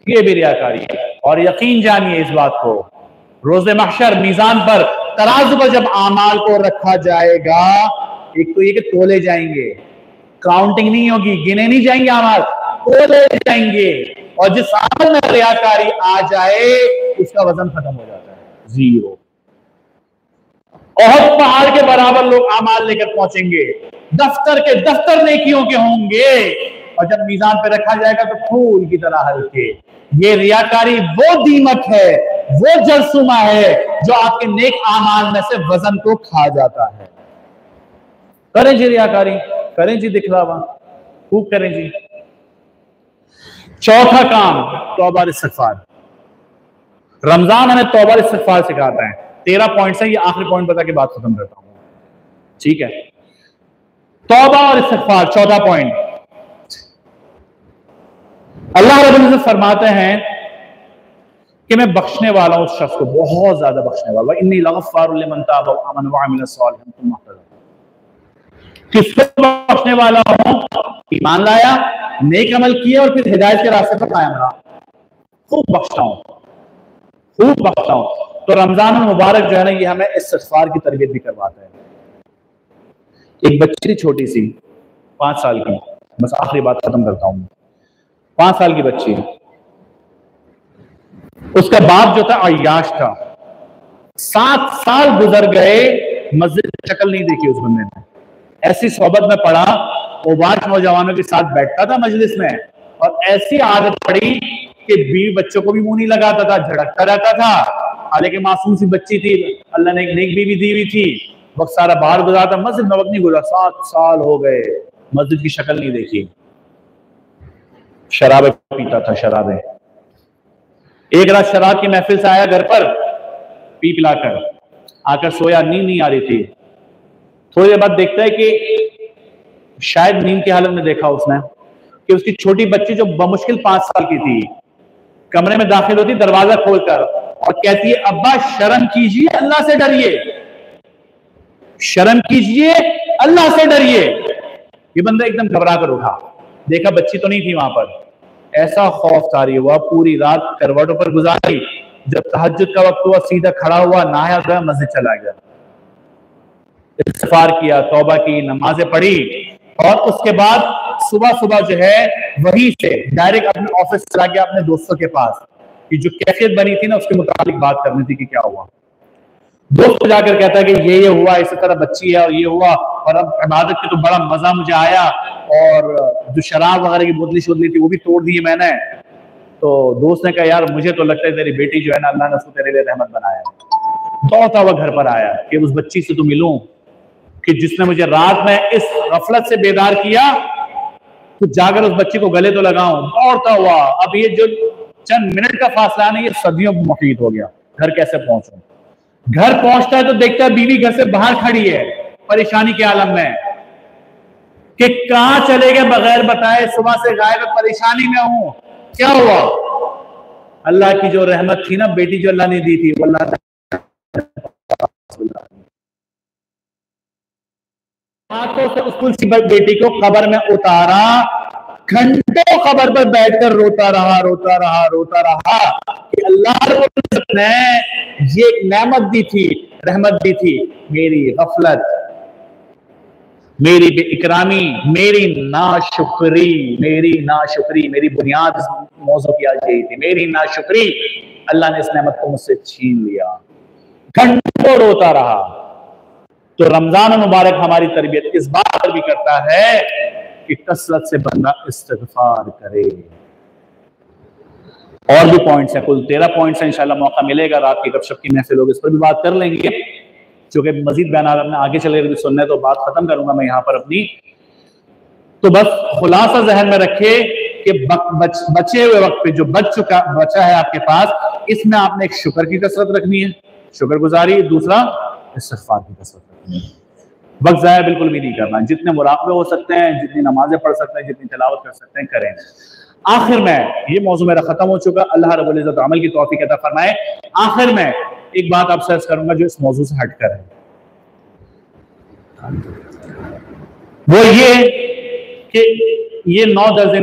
ये भी रियाकारी है। और यकीन जानिए इस बात को, रोजे महशर मीजान पर, तराजू पर जब अमाल को रखा जाएगा, एक तो ये कि तोले जाएंगे, काउंटिंग नहीं होगी, गिने नहीं जाएंगे अमाल, तोले जाएंगे। और जिस अमल में रियाकारी आ जाए उसका वजन खत्म हो जाता है, जीरो। और पहाड़ के बराबर लोग अमाल लेकर पहुंचेंगे, दफ्तर के दफ्तर नेकियों के होंगे, और जब मीजान पे रखा जाएगा तो फूल की तरह हल्के। ये रियाकारी वो दीमक है, वो जरसुमा है जो आपके नेक आमाल में से वजन को खा जाता है। करें जी रियाकारी, करें जी दिखलावा, खूब करें जी। चौथा काम, तौबा और इस्तिग़फ़ार। रमजान हमें तौबा और इस्तिग़फ़ार सिखाता है। 13 पॉइंट्स हैं, ये आखिरी पॉइंट बता के बात खत्म करता हूं, ठीक है? तौबा और इस्तिग़फ़ार, चौथा पॉइंट। अल्लाह रब्बुल इज्जत फरमाते हैं कि मैं बख्शने वाला हूं उस शख्स को, बहुत ज्यादा बख्शने वाला। इन्नी लग़फ़ारुल लिमन ताब व आमन व अमिल सालिहन तुम महतदून। किसको बख्शने वाला हूं? ईमान लाया, नेक अमल किया और फिर हिदायत के रास्ते पर कायम रहा, खूब बख्शता हूं, खूब बख्शता हूं। तो रमजान मुबारक जो है ना, ये हमें इस्तिग़फ़ार की तरबियत भी करवाता है। एक बच्ची थी छोटी सी, 5 साल की, बस आखिरी बात खत्म करता हूं। 5 साल की बच्ची, उसका बाप जो था अय्याश था। 7 साल गुजर गए, मस्जिद की शक्ल नहीं देखी उस बंदे ने। ऐसी सोबत में पड़ा, ओबाश नौजवानों के साथ बैठता था मजलिस में, और ऐसी आदत पड़ी कि बीवी बच्चों को भी मुंह नहीं लगाता था, झड़कता रहता था। हालांकि मासूम सी बच्ची थी, अल्लाह ने एक नेक बीवी दी हुई थी, वक्त सारा बाहर गुजारा, मस्जिद में वक्त नहीं गुजरा, 7 साल हो गए, मस्जिद की शक्ल नहीं देखी, शराबें पीता था, शराबें। एक रात शराब की महफिल से आया घर पर, पी पिलाकर आकर सोया, नींद नहीं आ रही थी। थोड़ी देर बाद देखता है कि शायद नींद की हालत में देखा उसने कि उसकी छोटी बच्ची जो बमुश्किल 5 साल की थी, कमरे में दाखिल होती दरवाजा खोलकर और कहती है, अब्बा शर्म कीजिए, अल्लाह से डरिए, शर्म कीजिए, अल्लाह से डरिए। ये बंदा एकदम घबरा कर उठा, देखा बच्ची तो नहीं थी वहां पर। ऐसा खौफ तारी हुआ, पूरी रात करवटों पर गुजारी। जब तहज्जुद का वक्त हुआ, सीधा खड़ा हुआ, नहाया गया, मस्जिद चला गया, इस्तिग़फ़ार किया, तौबा की, नमाजें पढ़ी और उसके बाद सुबह सुबह जो है वहीं से डायरेक्ट अपने ऑफिस चला गया, अपने दोस्तों के पास कि जो कैफियत बनी थी ना उसके मुताबिक बात करनी थी कि क्या हुआ। दोस्त को जाकर कहता है कि ये हुआ, इसी तरह बच्ची है और ये हुआ, और अब इबादत की तो बड़ा मजा मुझे आया, और जो शराब वगैरह की बोतली शोतली थी वो भी तोड़ दी मैंने। तो दोस्त ने कहा, यार मुझे तो लगता है तेरी बेटी जो है ना, अल्लाह ने उसको तेरे लिए रहमत बनाया। दौड़ता हुआ घर पर आया कि उस बच्ची से तो मिलूं कि जिसने मुझे रात में इस गफलत से बेदार किया, तो जाकर उस बच्ची को गले तो लगाऊं। दौड़ता हुआ, अब ये जो चंद मिनट का फासला नहीं, ये सदियों में मुफीद हो गया। घर कैसे पहुंचूं? घर पहुंचता है तो देखता है बीवी घर से बाहर खड़ी है, परेशानी के आलम में कि कहां चले गए बगैर बताए, सुबह से गायब, परेशानी में हूं, क्या हुआ? अल्लाह की जो रहमत थी ना, बेटी जो अल्लाह ने दी थी, वो अल्लाह हाथों से उस तुलसी बेटी को कब्र में उतारा, घंटों कब्र पर बैठकर रोता रहा, रोता रहा, रोता रहा कि अल्लाह ने ये एक नेमत दी थी, रहमत दी थी, मेरी गफलत, मेरी बेइकरामी, मेरी नाशुक्री, मेरी बुनियाद मौजू की आज यही थी, मेरी नाशुक्री, अल्लाह ने इस नेमत को मुझसे छीन लिया। घंटों रोता रहा। तो रमजान मुबारक हमारी तरबियत इस बात पर भी करता है कि कसरत से बंदा इस्तिग़फ़ार करे। और भी पॉइंट्स हैं, कुल 13 पॉइंट्स हैं, इंशाल्लाह मौका मिलेगा, रात की गपशप की महफिल होगी, इस पर भी बात कर लेंगे। चूंकि मजीद बयान अपने आगे चले भी सुनने, तो बात खत्म करूंगा मैं यहाँ पर अपनी। तो बस खुलासा जहन में रखे कि बचे हुए वक्त पे जो बचा है आपके पास, इसमें आपने एक शुक्र की कसरत रखनी है, शुक्रगुजारी, दूसरा इस्तिग़फ़ार की कसरत रखनी है। वक्त ज़ाया बिल्कुल भी नहीं करना, जितने मुराक़बे हो सकते हैं, जितनी नमाजें पढ़ सकते हैं, जितनी तिलावत कर सकते हैं, करें। आखिर में, ये मौजू मेरा खत्म हो चुका, अल्लाह रब्बुल इज़्ज़त अमल की तौफ़ीक़ अता फरमाए। आखिर में एक बात आपसे अर्ज़ करूंगा जो इस मौजू से हटकर है, वो ये कि ये 9 दर्जे